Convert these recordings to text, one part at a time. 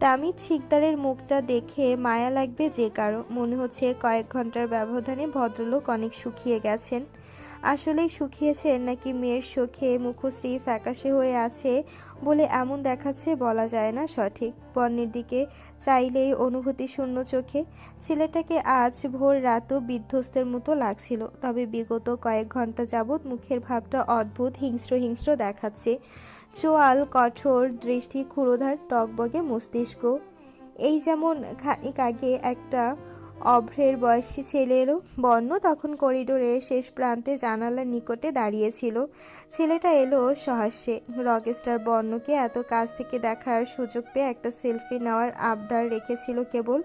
তামিদ শিকদারের মুখটা দেখে মায়া লাগবে যে কারো। মনে হচ্ছে কয়েক ঘন্টার ব্যবধানে ভদ্রলোক অনেক শুকিয়ে গেছেন। আসলেই শুকিয়েছেন নাকি মেয়ের শোকে মুখশ্রী ফ্যাকাশে হয়ে আছে বলে এমন দেখাচ্ছে বলা যায় না সঠিক। বন্যের দিকে চাইলেই অনুভূতি শূন্য চোখে। ছেলেটাকে আজ ভোর রাতও বিধ্বস্তের মতো লাগছিল, তবে বিগত কয়েক ঘন্টা যাবৎ মুখের ভাবটা অদ্ভুত হিংস্র হিংস্র দেখাচ্ছে। চোয়াল কঠোর, দৃষ্টি ক্ষুরোধার, টকবগে মস্তিষ্ক। এই যেমন খানিক আগে একটা অভ্রের বয়সী ছেলে এলো। বন্য তখন করিডোরের শেষ প্রান্তে জানালার নিকটে দাঁড়িয়েছিল। ছেলেটা এলো সহাস্যে। রকস্টার বন্যকে এত কাছ থেকে দেখার সুযোগ পেয়ে একটা সেলফি নেওয়ার আবদার রেখেছিল কেবল।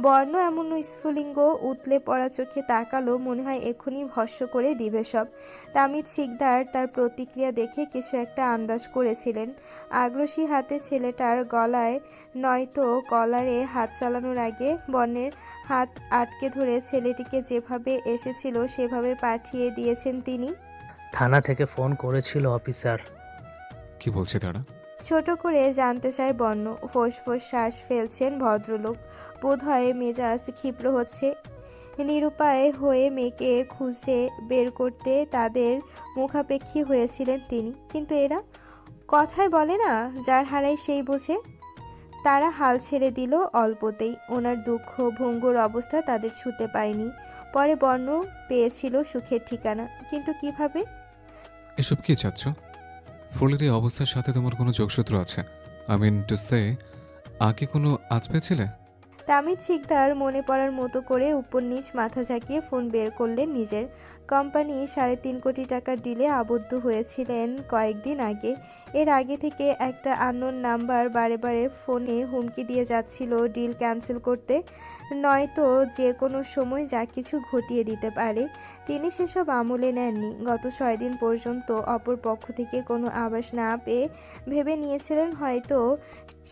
বর্ণ এমন স্ফুলিঙ্গ উতলে পড়া চোখে তাকালো, মনে হয় এক্ষুনি ভস্ম করে দিবে সব। তামিদ শিকদার তার প্রতিক্রিয়া দেখে কিছু একটা আন্দাজ করেছিলেন। আগ্রাসী হাতে ছেলেটার গলায় নয়তো কলারে হাত চালানোর আগে বর্ণের হাত আটকে ধরে ছেলেটিকে যেভাবে এসেছিল সেভাবে পাঠিয়ে দিয়েছেন তিনি। থানা থেকে ফোন করেছিল অফিসার। কি বলছে তারা? ছোট করে জানতে চায় বর্ণ। ফোঁস-ফোঁস শ্বাস ফেলছেন ভদ্রলোক। বোধহয় মেজাজ ক্ষিপ্র হচ্ছে। নিরুপায় হয়ে মেয়েকে খুঁজে বের করতে তাদের মুখাপেক্ষী হয়েছিলেন তিনি। কিন্তু এরা কথায় বলে না, যার হারায় সেই বোঝে। তারা হাল ছেড়ে দিল অল্পতেই। ওনার দুঃখ ভঙ্গুর অবস্থা তাদের ছুঁতে পারেনি। পরে বর্ণ পেয়েছিল সুখের ঠিকানা, কিন্তু কিভাবে? এসব কি চাচ্ছ? ফুলের এই অবস্থার সাথে তোমার কোনো যোগসূত্র আছে? আই মিন টু সে, আগে কোনো আজ পেয়েছিলে? তামিদ শিকদার মনে পড়ার মতো করে উপর নিচ মাথা ঝাঁকিয়ে ফোন বের করলেন নিজের। কোম্পানি ৩.৫ কোটি টাকার ডিলে আবদ্ধ হয়েছিলেন কয়েকদিন আগে। এর আগে থেকে একটা আননোন নাম্বার বারে বারে ফোনে হুমকি দিয়ে যাচ্ছিল ডিল ক্যান্সেল করতে, নয়তো যে কোনো সময় যা কিছু ঘটিয়ে দিতে পারে। তিনি সেসব আমলে নেননি। গত ৬ দিন পর্যন্ত অপর পক্ষ থেকে কোনো আভাস না পেয়ে ভেবে নিয়েছিলেন হয়তো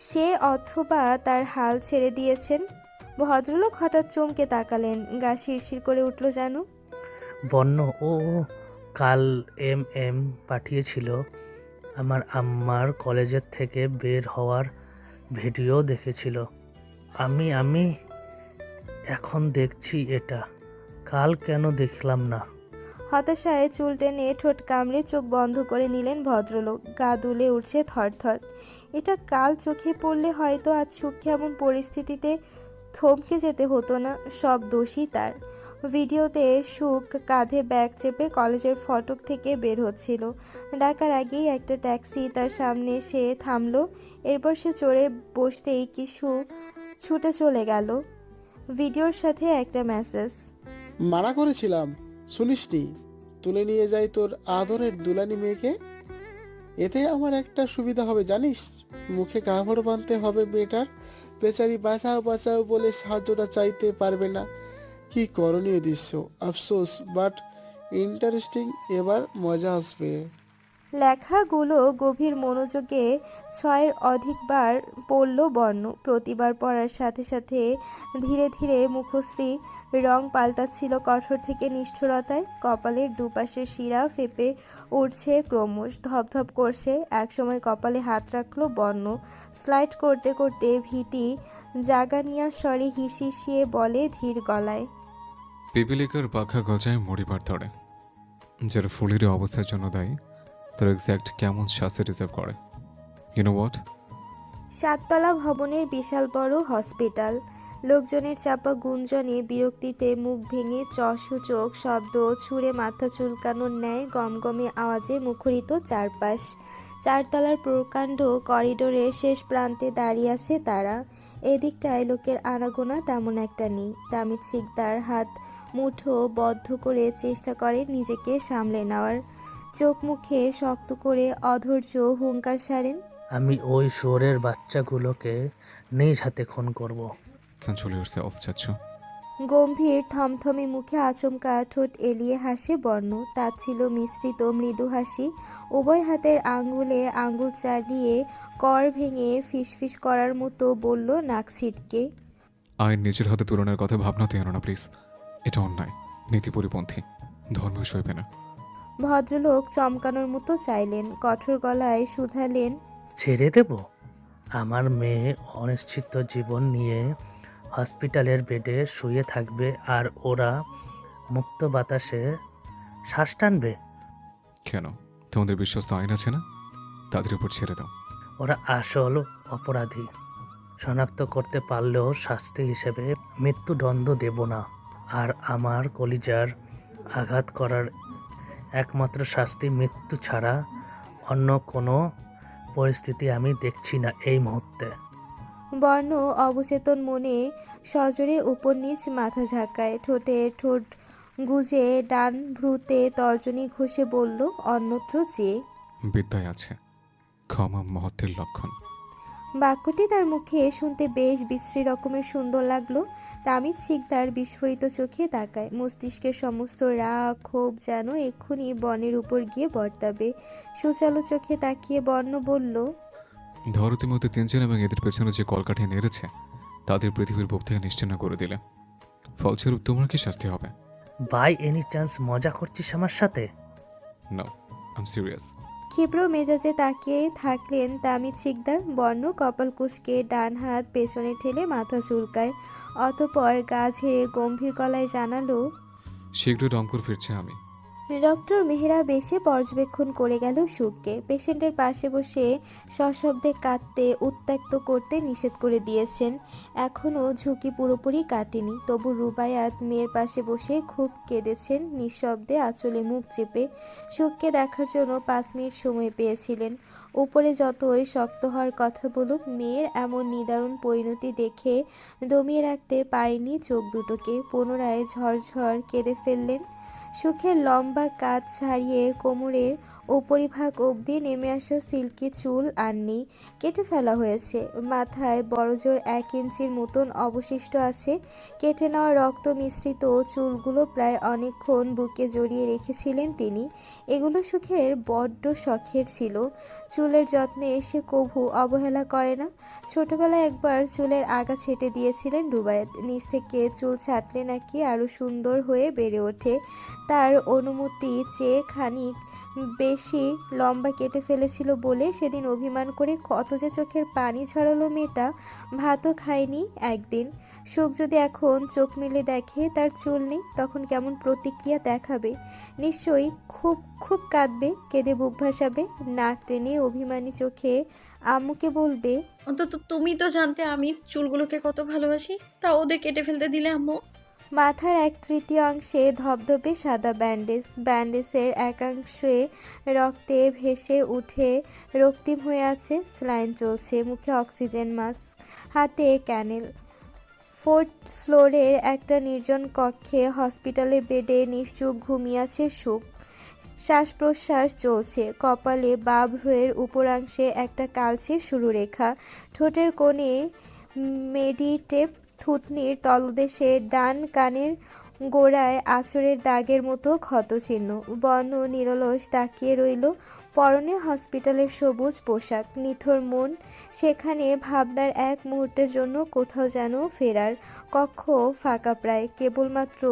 সে অথবা তার হাল ছেড়ে দিয়েছেন। ভদ্রলোক হঠাৎ চমকে তাকালেন। গা শিরশির করে উঠল যেন। বন্য ও কাল এম পাঠিয়েছিল আমার আম্মার কলেজের থেকে বের হওয়ার ভিডিও দেখেছিল। আমি এখন দেখছি এটা, কাল কেন দেখলাম না? হতাশায় চুল টেনে ঠোঁট কামড়ে চোখ বন্ধ করে নিলেন ভদ্রলোক। গা দুলে উঠছে থরথর। এটা কাল চোখে পড়লে হয়তো আজ সুখে এমন পরিস্থিতিতে থমকে যেতে হতো না। সব দোষই তার। ভিডিওতে সুখ কাঁধে ব্যাগ চেপে কলেজের ফটক থেকে বের হচ্ছিল। ডাকার আগেই একটা ট্যাক্সি তার সামনে এসে থামলো। এরপর সে চড়ে বসতেই কিছু ছুটে চলে গেল। ভিডিওর সাথে একটা মেসেজ। মানা করেছিলাম, শুনিসনি? তুলে নিয়ে যাই তোর আদরের দুলানি মেয়েকে। এতে আমার একটা সুবিধা হবে জানিস? মুখে কাপড় বাঁধতে হবে মেয়েটার। বেচারি বাঁচাও বাঁচাও বলে সাহায্যটা চাইতে পারবে না। কি করণীয় দৃশ্য! আফসোস, বাট ইন্টারেস্টিং। এবার মজা আসবে। লেখাগুলো গভীর মনোযোগে ৬-এর অধিকবার পড়ল বর্ণ। প্রতিবার পড়ার সাথে সাথে ধীরে ধীরে মুখশ্রী রং পাল্টাচ্ছিল কঠোর থেকে নিষ্ঠুরতায়। কপালের দুপাশের শিরা ফেপে উঠছে ক্রমশ, ধপধপ করছে। একসময় কপালে হাত রাখলো বর্ণ। স্লাইড করতে করতে ভীতি জাগানিয়া স্বরে হিসিয়ে বলে ধীর গলায়। পিপিলিকার পাখা গজায় মরিবার ধরে। যারা ফুলের এই অবস্থার জন্য দায়ী, তারা এক্স্যাক্ট কেমন শাস্তি ডিজার্ভ করে। You know what? ৭ তলা ভবনের বিশাল বড় হসপিটাল। লোকজনের চাপা গুঞ্জনে বিরক্তিতে মুখ ভেঙে চসূচক শব্দ ছুঁড়ে মাথা চুলকানোর ন্যায় গমগমে আওয়াজে মুখরিত চারপাশ। ৪ তলার প্রকাণ্ড করিডোরের শেষ প্রান্তে দাঁড়িয়ে আছে তারা। এদিকটায় লোকের আনাগোনা তেমন একটা নেই। তামিদ শিকদার হাত মুঠো বদ্ধ করে চেষ্টা করেন নিজেকে সামলে নেওয়ার। চোখ মুখে শক্ত করে অধৈর্য হুঙ্কার সারেন। আমি ওই শোরের বাচ্চাগুলোকে নিজ হাতে খুন করব। কন্ট্রোল ইয়োরসেলফ চাচ্ছ। গম্ভীর থমথমে মুখে আচমকা ঠোঁট এলিয়ে হাসে বর্ণ। তার ছিল মিশ্রিত মৃদু হাসি। উভয় হাতের আঙ্গুলে আঙ্গুল চালিয়ে কর ভেঙে ফিসফিস করার মতো বলল নাক ছিটকে। আইন নিজের হাতে তুলনার কথা ভাবনাতে আনো না প্লিজ। এটা অন্যায়, নীতি পরিপন্থী, ধর্মীয় সইবে না। ভদ্রলোক চমকানোর মতো চাইলেন, কঠোর গলায় শুধালেন। ছেড়ে দেব? আমার মেয়ে অনিশ্চিত জীবন নিয়ে হসপিটালের বেডে শুয়ে থাকবে আর ওরা মুক্ত বাতাসে শ্বাস টানবে। কেন? তোমাদের বিশ্বস্ত আইন আছে না? তাদের উপর ছেড়ে দাও। ওরা আসল অপরাধী শনাক্ত করতে পারলেও শাস্তি হিসেবে মৃত্যুদণ্ড দেব না। আর আমার কলিজার আঘাত করার একমাত্র শাস্তি মৃত্যু ছাড়া অন্য কোনো পরিস্থিতি আমি দেখছি না এই মুহূর্তে। বর্ণ অবচেতন মনে সজোরে উপর নিচ মাথা ঝাঁকায়, ঠোঁটে ঠোঁট গুজে ডান ভ্রুতে তর্জনী ঘষে বলল অন্যত্র চেয়ে। বিদ্যায় আছে ক্ষমা মহত্বের লক্ষণ। বাক্যটি তার মুখে শুনতে বেশ বিশ্রী রকমের সুন্দর লাগলো। তামিদ শিকদার বিস্ফোরিত চোখে তাকায়, মস্তিষ্কের সমস্ত রাগ ক্ষোভ যেন এক্ষুনি বর্ণের উপর গিয়ে বর্তাবে। সুচালো চোখে তাকিয়ে বর্ণ বলল, ধরতির মধ্যে তিনজন এবং এদের পেছনে যে কলকাঠি নেড়েছে তাদের পৃথিবীর বুক থেকে নিশ্চিহ্ন করে দিলে ফলস্বরূপ তোমার কি শাস্তি হবে? বাই এনি চান্স মজা করছিস আমার সাথে? No, I am serious. ক্ষিপ্র মেজাজে তাকিয়ে থাকলেন তামিদ শিকদার। বর্ণ কপাল কুঁচকে ডান হাত পেছনে ঠেলে মাথা চুলকায়, অতপর গা ঝেড়ে গম্ভীর গলায় জানালো, শীঘ্রই রংপুর ফিরছে আমি। ডক্টর মেহরাব এসে পর্যবেক্ষণ করে গেল সুখকে। পেশেন্টের পাশে বসে সশব্দে কাঁদতে উত্ত্যক্ত করতে নিষেধ করে দিয়েছেন। এখনও ঝুঁকি পুরোপুরি কাটেনি, তবু রুবায়াত মেয়ের পাশে বসে খুব কেঁদেছেন নিঃশব্দে আঁচলে মুখ চেপে। সুখকে দেখার জন্য 5 মিনিট সময় পেয়েছিলেন। উপরে যতই শক্ত হওয়ার কথা বলুক, মেয়ের এমন নিদারুণ পরিণতি দেখে দমিয়ে রাখতে পারেনি চোখ দুটোকে। পুনরায় ঝরঝর কেঁদে ফেললেন। সুখের লম্বা কাজ ছাড়িয়ে কোমরের উপরিভাগ অবধি নেমে আসা সিল্কি চুল আর নেই, কেটে ফেলা হয়েছে। মাথায় বড়জোর 1 ইঞ্চির মতন অবশিষ্ট আছে। কেটে নেওয়া রক্ত মিশ্রিত চুলগুলো প্রায় অনেকক্ষণ বুকে জড়িয়ে রেখেছিলেন তিনি। এগুলো সুখের বড্ড শখের ছিল। চুলের যত্নে সে কভু অবহেলা করে না। ছোটবেলায় একবার চুলের আগা ছেটে দিয়েছিলেন রুবায়েত। নিচ থেকে চুল ছাঁটলে নাকি আরও সুন্দর হয়ে বেড়ে ওঠে। তার অনুমতি চেয়ে খানিক বেশি লম্বা কেটে ফেলেছিল বলে সেদিন অভিমান করে কত যে চোখের পানি ঝরালো মেয়েটা। ভাতও খায়নি একদিন। সুখ যদি এখন চোখ মেলে দেখে তার চুল নেই, তখন কেমন প্রতিক্রিয়া দেখাবে? নিশ্চয়ই খুব খুব কাঁদবে, কেঁদে বুক ভাসাবে, নাক টেনে অভিমানী চোখে আম্মুকে বলবে, অন্তত তুমি তো জানতে আমি চুলগুলোকে কত ভালোবাসি, তা ওদের কেটে ফেলতে দিলে আম্মু। মাথার 1/3 অংশে ধবধবে সাদা ব্যান্ডেজ, ব্যান্ডেজের একাংশে রক্তে ভেসে উঠে রক্তিম হয়ে আছে। স্লাইন চলছে, মুখে অক্সিজেন মাস্ক, হাতে ক্যানেল। 4th ফ্লোরের একটা নির্জন কক্ষে হসপিটালের বেডে নিশ্চুপ ঘুমিয়ে আছে সুখ। শ্বাস প্রশ্বাস চলছে। কপালে বা ভ্রুয়ের উপরাংশে একটা কালচে সরুরেখা, ঠোঁটের কোণে মেডিটেপ, থুতনির তলদেশে ডান কানের গোড়ায় আঁচড়ের দাগের মতো ক্ষতচিহ্ন। বর্ণ নিরলস তাকিয়ে রইল। পরনে হসপিটালের সবুজ পোশাক, নিথর মন সেখানে। ভাবনার এক মুহূর্তের জন্য কোথাও যেন ফেরার। কক্ষ ফাঁকা প্রায়, কেবলমাত্র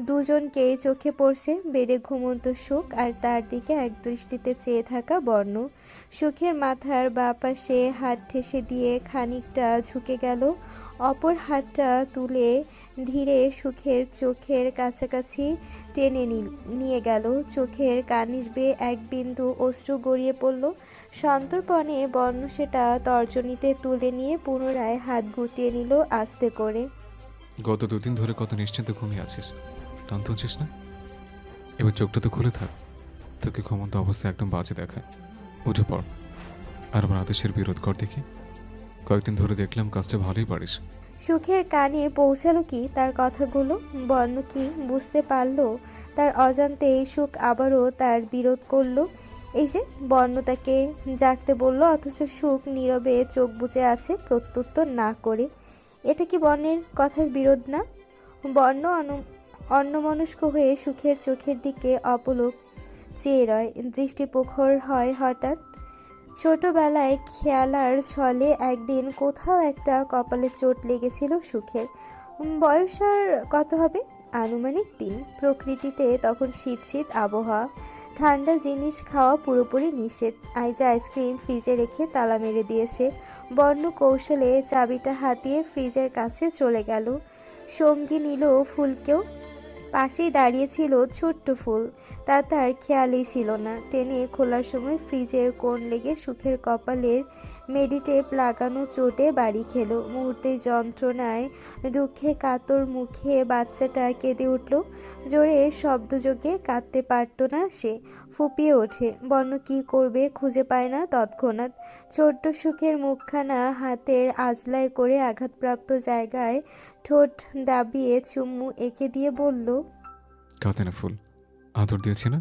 দুজনকেই চোখে পড়ছে, বেডে ঘুমন্ত সুখ আর তার দিকে এক দৃষ্টিতে চেয়ে থাকা বর্ণ। সুখের মাথার বাঁ পাশে হাত ঠেসে দিয়ে খানিকটা ঝুঁকে গেল, অপর হাতটা তুলে ধীরে সুখের চোখের কাছাকাছি টেনে নিয়ে গেল। চোখের কানিশ বেয়ে এক বিন্দু অশ্রু গড়িয়ে পড়ল। সন্তর্পণে বর্ণ সেটা তর্জনীতে তুলে নিয়ে পুনরায় হাত গুটিয়ে নিল আস্তে করে। গত 2 দিন ধরে কত নিশ্চিন্তে ঘুমিয়ে আছিস, ক্লান্ত হচ্ছিস না? এবার চোখটা তো খুলে থাক। তোকে ঘুমন্ত অবস্থায় একদম বাজে দেখায়। উঠে পড় আর আমার আদেশের বিরোধ কর দেখি। কয়েকদিন ধরে দেখলাম কাজটা ভালোই পারিস। সুখের কানে পৌঁছালো কি তার কথাগুলো? বর্ণ কি বুঝতে পারলো তার অজান্তেই সুখ আবারও তার বিরোধ করলো? এই যে বর্ণ তাকে জাগতে বলল, অথচ সুখ নীরবে চোখ বুজে আছে প্রত্যুত্তর না করে। এটা কি বর্ণের কথার বিরোধ না? বর্ণ অন্যমনস্ক হয়ে সুখের চোখের দিকে অপলক চেয়ে রয়। দৃষ্টি প্রখর হয় হঠাৎ। ছোটবেলায় খেলার ছলে একদিন কোথাও একটা কপালে চোট লেগেছিল সুখের। বয়স আর কত হবে? আনুমানিক 3। প্রকৃতিতে তখন শীত শীত আবহাওয়া। ঠান্ডা জিনিস খাওয়া পুরোপুরি নিষেধ। আইজা আইসক্রিম ফ্রিজে রেখে তালা মেরে দিয়েছে। বর্ণ কৌশলে চাবিটা হাতিয়ে ফ্রিজের কাছে চলে গেল। সঙ্গী নিল ফুলকেও। পাশেই দাঁড়িয়েছিল ছোট্ট ফুল। তা তার খেয়ালই ছিল না। টেনে খোলার সময় ফ্রিজের কোণ লেগে সুখের কপালের মেডিটেপ লাগানো চোটে বাড়ি খেলো। মুহূর্তে যন্ত্রণায় দুঃখে কাতর মুখে বাচ্চাটা কেঁদে উঠল। জোরে শব্দযোগে কাঁদতে পারত না সে। ফুপিয়ে ওঠে। বর্ণ কি করবে খুঁজে পায় না তৎক্ষণাৎ। ছোট্ট সুখের মুখখানা হাতের আজলায় করে আঘাতপ্রাপ্ত জায়গায় ঠোঁট দাবিয়ে চুম্মু এঁকে দিয়ে বলল, কাঁদে না ফুল, আদর দিয়েছি না,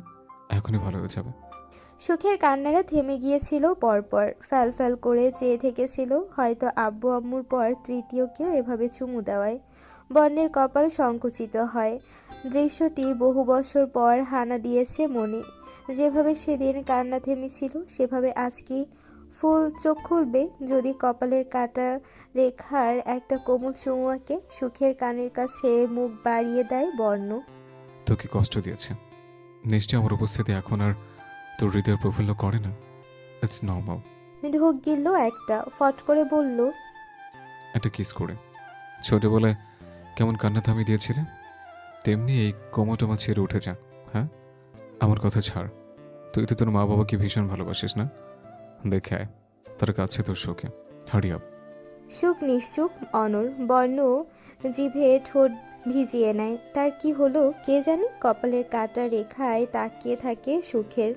এখনই ভালো হয়ে যাবে। সুখের কান্নারা থেমে গিয়েছিল পরপর। ফ্যাল ফ্যাল করে চেয়ে থেকেছিল হয়তো আব্বু আম্মুর পর তৃতীয় কেউ এভাবে চুমু দেওয়ায়। বর্ণের কপাল সংকুচিত হয়। দৃশ্যটি বহু বছর পর হানা দিয়েছে মনে। যেভাবে সেদিন কান্না থেমেছিল সেভাবে আজ কি ফুল চোখ খুলবে যদি কপালের কাটা রেখার একটা কোমল চুমু আঁকে? সুখের কানের কাছে মুখ বাড়িয়ে দেয় বর্ণ। তোকে কষ্ট দিয়েছে নিশ্চয়ই, আমার উপস্থিতি এখন আর তোর হৃদয় প্রফুল্ল করে না। It's normal. ঢোক গিলল একটা। ফট করে বলল, একটা কিস করে ছোটবেলায় কেমন কান্না থামিয়ে দিয়েছিলে, তেমনি এই কোমটোমা ছেড়ে উঠে যা। হ্যাঁ, আমার কথা ছাড়। তুই তো তোর মা বাবাকে ভীষণ ভালোবাসিস না? দেখে আয়, তার কাছে তোর শোকে। Hurry up. সুখ নিশ্চুপ অনর। বর্ণ জিভে ঠোঁট ভিজিয়ে নেয়। তার কি হলো কে জানে। কপালের কাটা রেখায় তাকিয়ে থাকে সুখের।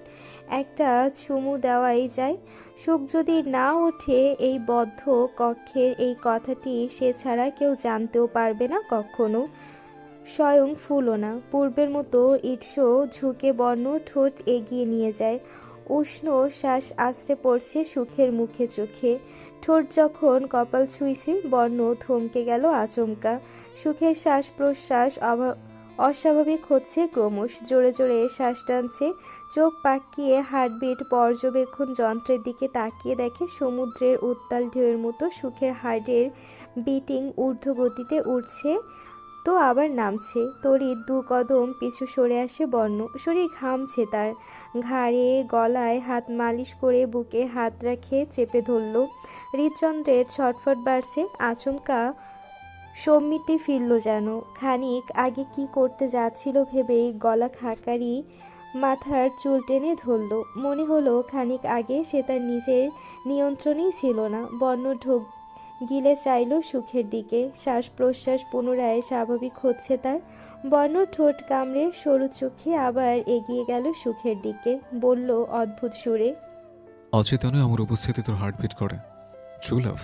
একটা চুমু দেওয়াই যায়। সুখ যদি না ওঠে এই বদ্ধ কক্ষের, এই কথাটি সে ছাড়া কেউ জানতেও পারবে না কখনো। স্বয়ং ফুলও না। পূর্বের মতো ঈর্ষো ঝুঁকে বর্ণ ঠোঁট এগিয়ে নিয়ে যায়। উষ্ণ শ্বাস আছড়ে পড়ছে সুখের মুখে চোখে। ঠোঁট যখন কপাল ছুঁইছে বর্ণ থমকে গেল আচমকা। সুখের শ্বাস প্রশ্বাস অস্বাভাবিক হচ্ছে ক্রমশ। জোরে জোরে শ্বাস টানছে। চোখ পাকিয়ে হার্টবিট পর্যবেক্ষণ যন্ত্রের দিকে তাকিয়ে দেখে সমুদ্রের উত্তাল ঢেউয়ের মতো সুখের হার্টের বিটিং ঊর্ধ্বগতিতে উঠছে তো আবার নামছে। তড়িৎ দু কদম পিছু সরে আসে বর্ণ। শরীর ঘামছে তার। ঘাড়ে গলায় হাত মালিশ করে বুকে হাত রাখে চেপে ধরল। হৃদযন্ত্রের ছটফট বাড়ছে। আচমকা সম্মিতি ফিরল যেন। খানিক আগে কি করতে যাচ্ছিল ভেবেই গলা খাকারি মাথার চুল টেনে ধরল। মনে হলো খানিক আগে সে তার নিজের নিয়ন্ত্রণেই ছিল না। বর্ণ ঢোক গিলে চাইল সুখের দিকে। শ্বাস প্রশ্বাস পুনরায় স্বাভাবিক হচ্ছে তার। বর্ণ ঠোঁট কামড়ে সরু চোখে আবার এগিয়ে গেল সুখের দিকে। বলল অদ্ভুত সুরে, অচেতনে আমার উপস্থিতি তোর হার্টবিট করে। ট্রু লাভ,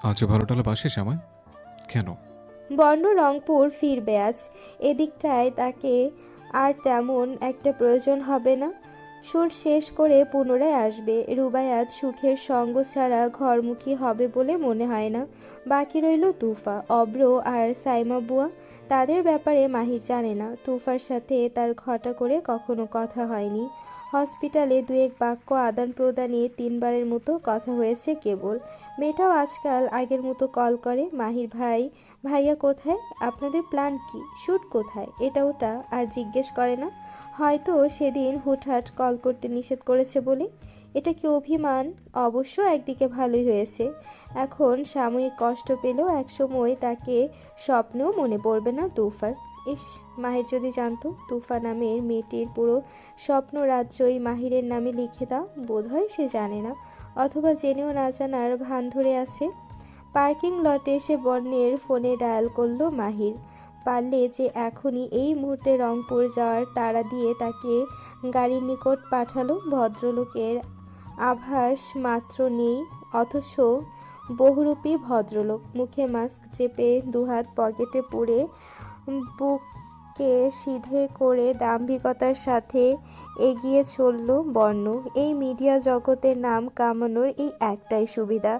আজও ভালোটালে বাসিস আমায় কেন? বর্ণ রংপুর ফিরবে আজ। এদিকটায় তাকে আর তেমন একটা প্রয়োজন হবে না। সুর শেষ করে পুনরায় আসবে। রুবায়াত সুখের সঙ্গ ছাড়া ঘরমুখী হবে বলে মনে হয় না। বাকি রইল তুফা, অব্র আর সাইমা বুয়া। তাদের ব্যাপারে মাহির জানে না। তুফার সাথে তার ঘটা করে কখনো কথা হয়নি। হসপিটালে দু এক বাক্য আদান প্রদানে 3বারের মতো কথা হয়েছে কেবল। মেয়েটাও আজকাল আগের মতো কল করে, মাহির ভাই, ভাইয়া কোথায়, আপনাদের প্ল্যান কি, শ্যুট কোথায়, এটা ওটা, আর জিজ্ঞেস করে না। হয়তো সেদিন হুটহাট কল করতে নিষেধ করেছে বলে। এটা কি অভিমান? অবশ্য একদিকে ভালোই হয়েছে। এখন সাময়িক কষ্ট পেলেও একসময় তাকে স্বপ্নেও মনে পড়বে না তুফার। ইস, মাহির যদি জানতো তুফা নামের মেয়েটির পুরো স্বপ্ন রাজ্যই মাহিরের নামে লিখে দাও। বোধহয় সে জানে না, অথবা জেনেও না জানার ভান ধরে আছে। পার্কিং লটে এসে বর্ণের ফোনে ডায়াল করলো মাহির। পারলে যে এখনই এই মুহূর্তে রংপুর যাওয়ার তাড়া দিয়ে তাকে গাড়ির নিকট পাঠালো। ভদ্রলোকের আভাস মাত্র নেই, অথচ বহুরূপী ভদ্রলোক। মুখে মাস্ক চেপে দুহাত পকেটে পুরে বুককে সিধে করে দাম্ভিকতার সাথে এগিয়ে চলল বর্ণ। এই মিডিয়া জগতের নাম কামানোর এই একটাই সুবিধা,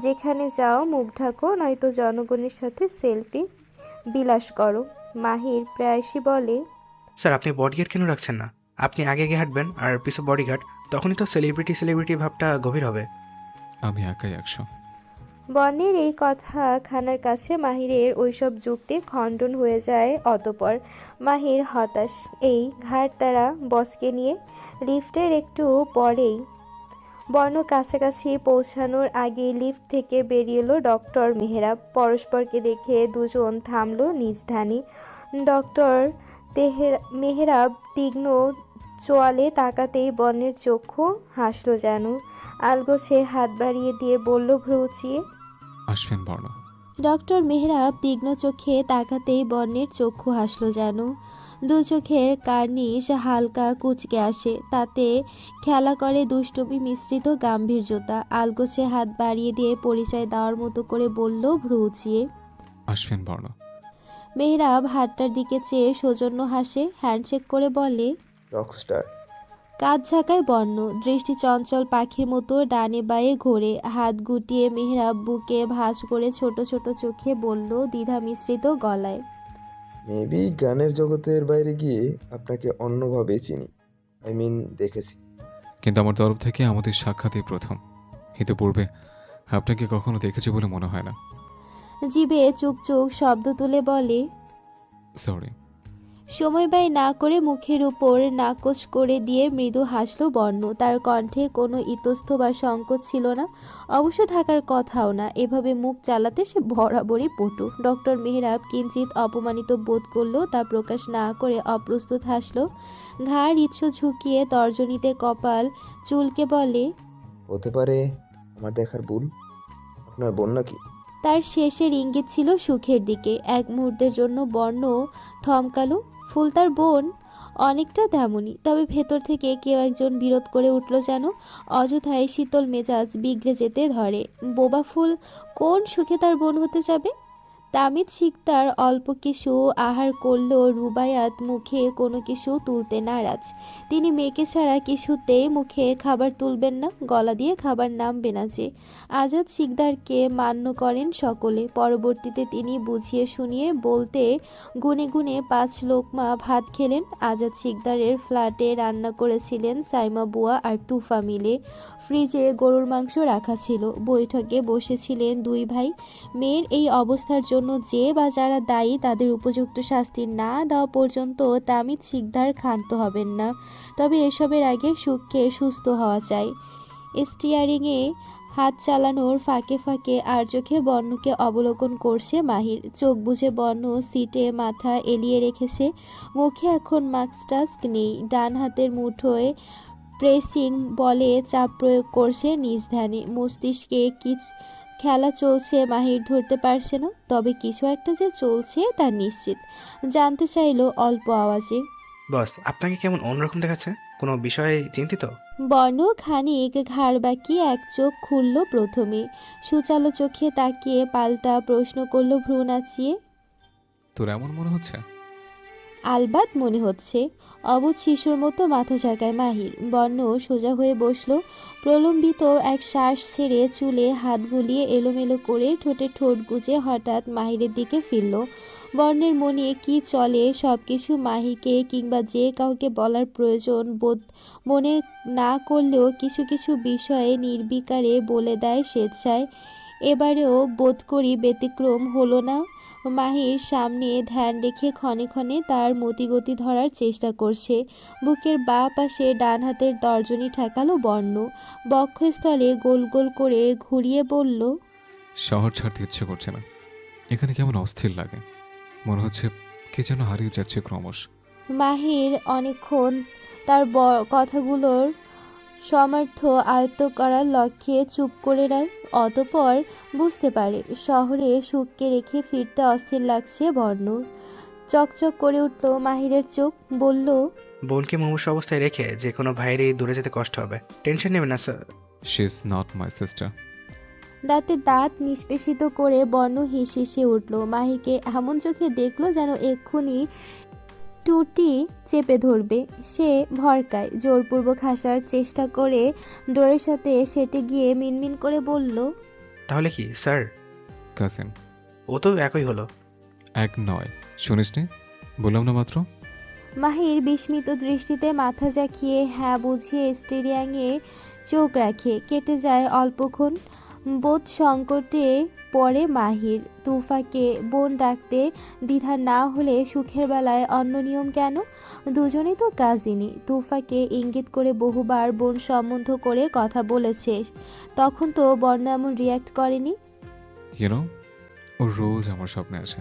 যেখানে যাও মুখ ঢাকো, নয়তো জনগণের সাথে সেলফি বিলাস করো। মাহির প্রায়শই বলে, স্যার আপনি বডিগার্ড কেন রাখছেন না? আপনি আগে আগে হাঁটবেন আর পিছে বডিগার্ড, তখনই তো সেলিব্রিটি ভাবটা গভীর হবে। আমি একাই 100। বর্ণের এই কথা খানার কাছে মাহিরের ওইসব যুক্তি খণ্ডন হয়ে যায়। অতপর মাহির হতাশ এই ঘাড় তারা বসকে নিয়ে লিফটের একটু পরেই বর্ণ কাছাকাছি পৌঁছানোর আগে লিফট থেকে বেরিয়ে এলো ডক্টর মেহরাব। পরস্পরকে দেখে দুজন থামলো নিজ ধ্যানে। ডক্টর মেহরাব তীক্ষ্ণ চোয়ালে তাকাতেই বর্ণের চক্ষু হাসলো যেন। আলগোছে হাত বাড়িয়ে দিয়ে বলল ভ্রু উঁচিয়ে, আসবেন বর্ণ। ডক্টর মেহরাব তীক্ষ্ণ চোখে তাকাতেই বর্ণের চক্ষু হাসলো যেন। দু চোখের কার্নিশ হালকা কুঁচকে আসে, তাতে খেলা করে দুষ্টুমি মিশ্রিত গাম্ভীর্যতা। আলগোছে হাত বাড়িয়ে দিয়ে পরিচয় দেওয়ার মতো করে বলল ভ্রু উঁচিয়ে। আসবেন বর্ণ। মেহরাব হাতটার দিকে চেয়ে সৌজন্য হাসে, হ্যান্ডশেক করে বলে রকস্টার। কাঁধ ঝাঁকায় বর্ণ, দৃষ্টি চঞ্চল পাখির মতো ডানে বায়ে ঘোরে। হাত গুটিয়ে মেহরাব বুকে ভাঁজ করে ছোট ছোট চোখে বলল দ্বিধা মিশ্রিত গলায়, মেবি গানের জগতের বাইরে গিয়ে আপনাকে অন্যভাবে চিনি, দেখেছি। কিন্তু আমার তরফ থেকে আমাদের সাক্ষাৎই প্রথম। ইতিপূর্বে আপনাকে কখনো দেখেছি বলে মনে হয় না। জিভে চুকচুক শব্দ তুলে বলে। সরি। সময় ব্যয় না করে মুখের উপর নাকচ করে দিয়ে মৃদু হাসল বর্ণ। তার কণ্ঠে কোনো ইতস্থ বা সংকোচ ছিল না, অবশ্য থাকার কথাও না। এভাবে মুখ চালাতে সে বরাবরই পটু। ডক্টর মেহরাব কিঞ্চিত অপমানিত বোধ করলো, তা প্রকাশ না করে অপ্রস্তুত হাসল। ঘাড় ইচ্ছু ঝুঁকিয়ে তর্জনীতে কপাল চুলকে বলে, হতে পারে আমার দেখার ভুল। আপনার বোন নাকি? তার শেষের ইঙ্গিত ছিল সুখের দিকে। এক মুহূর্তের জন্য বর্ণ থমকালো। ফুল তার বোন? অনেকটা তেমনই, তবে ভেতর থেকে কেউ একজন বিরোধ করে উঠল যেন। অযথায় শীতল মেজাজ বিগড়ে যেতে ধরে। বোবা ফুল কোন সুখে তার বোন হতে যাবে? তামিদ শিকদার অল্প কিছু আহার করলেও রুবায়াত মুখে কোনো কিছু তুলতে নারাজ। তিনি মেয়েকে ছাড়া কিছুতেই মুখে খাবার তুলবেন না, গলা দিয়ে খাবার নামবে না যে। আজাদ শিকদারকে মান্য করেন সকলে। পরবর্তীতে তিনি বুঝিয়ে শুনিয়ে বলতে গুনে গুনে 5 লোকমা ভাত খেলেন। আজাদ শিকদারের ফ্ল্যাটে রান্না করেছিলেন সাইমা বুয়া আর তুফা মিলে। ফ্রিজে গরুর মাংস রাখা ছিল। বৈঠকে বসেছিলেন দুই ভাই। মেয়ের এই অবস্থার জন্য যে বা যারা দায়ী তাদের উপযুক্ত শাস্তি না দেওয়া পর্যন্ত তামিদ শিকদার ক্ষান্ত হবেন না। তবে এসবের আগে সুখকে সুস্থ হওয়া চাই। স্টিয়ারিংয়ে হাত চালানোর ফাঁকে ফাঁকে আর চোখে বর্ণকে অবলোকন করছে মাহির। চোখ বুজে বর্ণ সিটে মাথা এলিয়ে রেখেছে। মুখে এখন মাস্ক টাস্ক নেই। ডান হাতের মুঠোয় প্রেসিং বলে চাপ প্রয়োগ করছে নিজ ধ্যানে। মস্তিষ্কে খেলা চলছে মাহির ধরতে পারছে না, তবে কিছু একটা যে চলছে তা নিশ্চিত। জানতে চাইলো অল্প আওয়াজে, বস, আপনাকে কেমন অন্যরকম দেখাচ্ছে? কোনো বিষয়ে চিন্তিত? বর্ণ খানিক ঘাড় বাঁকিয়ে এক চোখ খুলল প্রথমে। সুচালো চোখে তাকিয়ে পাল্টা প্রশ্ন করল ভ্রু নাচিয়ে, তোর এমন মনে হচ্ছে? আলবাত মনে হচ্ছে। অবুঝ শিশুর মতো মাথা ঝাঁকায় মাহির। বর্ণ সোজা হয়ে বসল। প্রলম্বিত এক শ্বাস ছেড়ে চুলে হাত বুলিয়ে এলোমেলো করে ঠোঁটে ঠোঁট গুজে হঠাৎ মাহিরের দিকে ফিরল। বর্ণের মনে কি চলে সব কিছু মাহিরকে কিংবা যে কাউকে বলার প্রয়োজন বোধ মনে না করলেও কিছু কিছু বিষয়ে নির্বিকারে বলে দেয় স্বেচ্ছায়। এবারেও বোধ করি ব্যতিক্রম হলো না। মাহির সামনে ধ্যান রেখে ক্ষণে ক্ষণে তার মতিগতি ধরার চেষ্টা করছে। বুকের বাঁ পাশে ডান হাতের তর্জনী ঠেকালো বর্ণ। বক্ষস্থলে গোল গোল করে ঘুরিয়ে বলল, শহর ছাড়তে ইচ্ছে করছে না। এখানে কেমন অস্থির লাগে, মনে হচ্ছে কে যেন হারিয়ে যাচ্ছে ক্রমশ। মাহির অনেকক্ষণ তার কথাগুলোর সমর্থ আয়ত্ত করার লক্ষ্যে চুপ করে রয়। অতঃপর বুঝতে পারে শহরে সুখকে রেখে ফিরতে অস্থির লাগছে বর্ণর। চকচক করে উঠল মাহিরের চোখ। বলল, বোনকে মুমূর্ষু অবস্থায় রেখে যে কোনো ভাইয়েরই দূরে যেতে কষ্ট হবে। টেনশন নেবেন না sir. She is not my sister. দাঁতে দাঁত নিষ্পেষিত করে বর্ণ হেসে উঠল। মাহিকে এমন চোখে দেখলো যেন এক্ষুনি টুটি চেপে ধরবে। সে ভরকায়, জোরপূর্বক হাসার চেষ্টা করে ডোরের সাথে সেটে গিয়ে মিনমিন করে বলল, তাহলে কি স্যার? কাজিন। ও তো একই হলো। এক নয়, শুনিসনি? বললাম না মাত্র। মাহির বিস্মিত দৃষ্টিতে মাথা ঝাঁকিয়ে হ্যাঁ বুঝিয়ে স্টেরিয়াংয়ে চোখ রাখে। কেটে যায় অল্পক্ষণ। বোধ সংকটে পড়ে মাহির। তুফাকে বোন ডাকতে দ্বিধা না হলে সুখের বেলায় অন্য নিয়ম কেন? দুজনেই তো কাজিনি। তুফাকে ইঙ্গিত করে বহুবার বোন সম্বন্ধ করে কথা বলেছে, তখন তো বর্ণা এমন রিয়্যাক্ট করেনি। ইউনো, ও রোজ আমার স্বপ্নে আসে।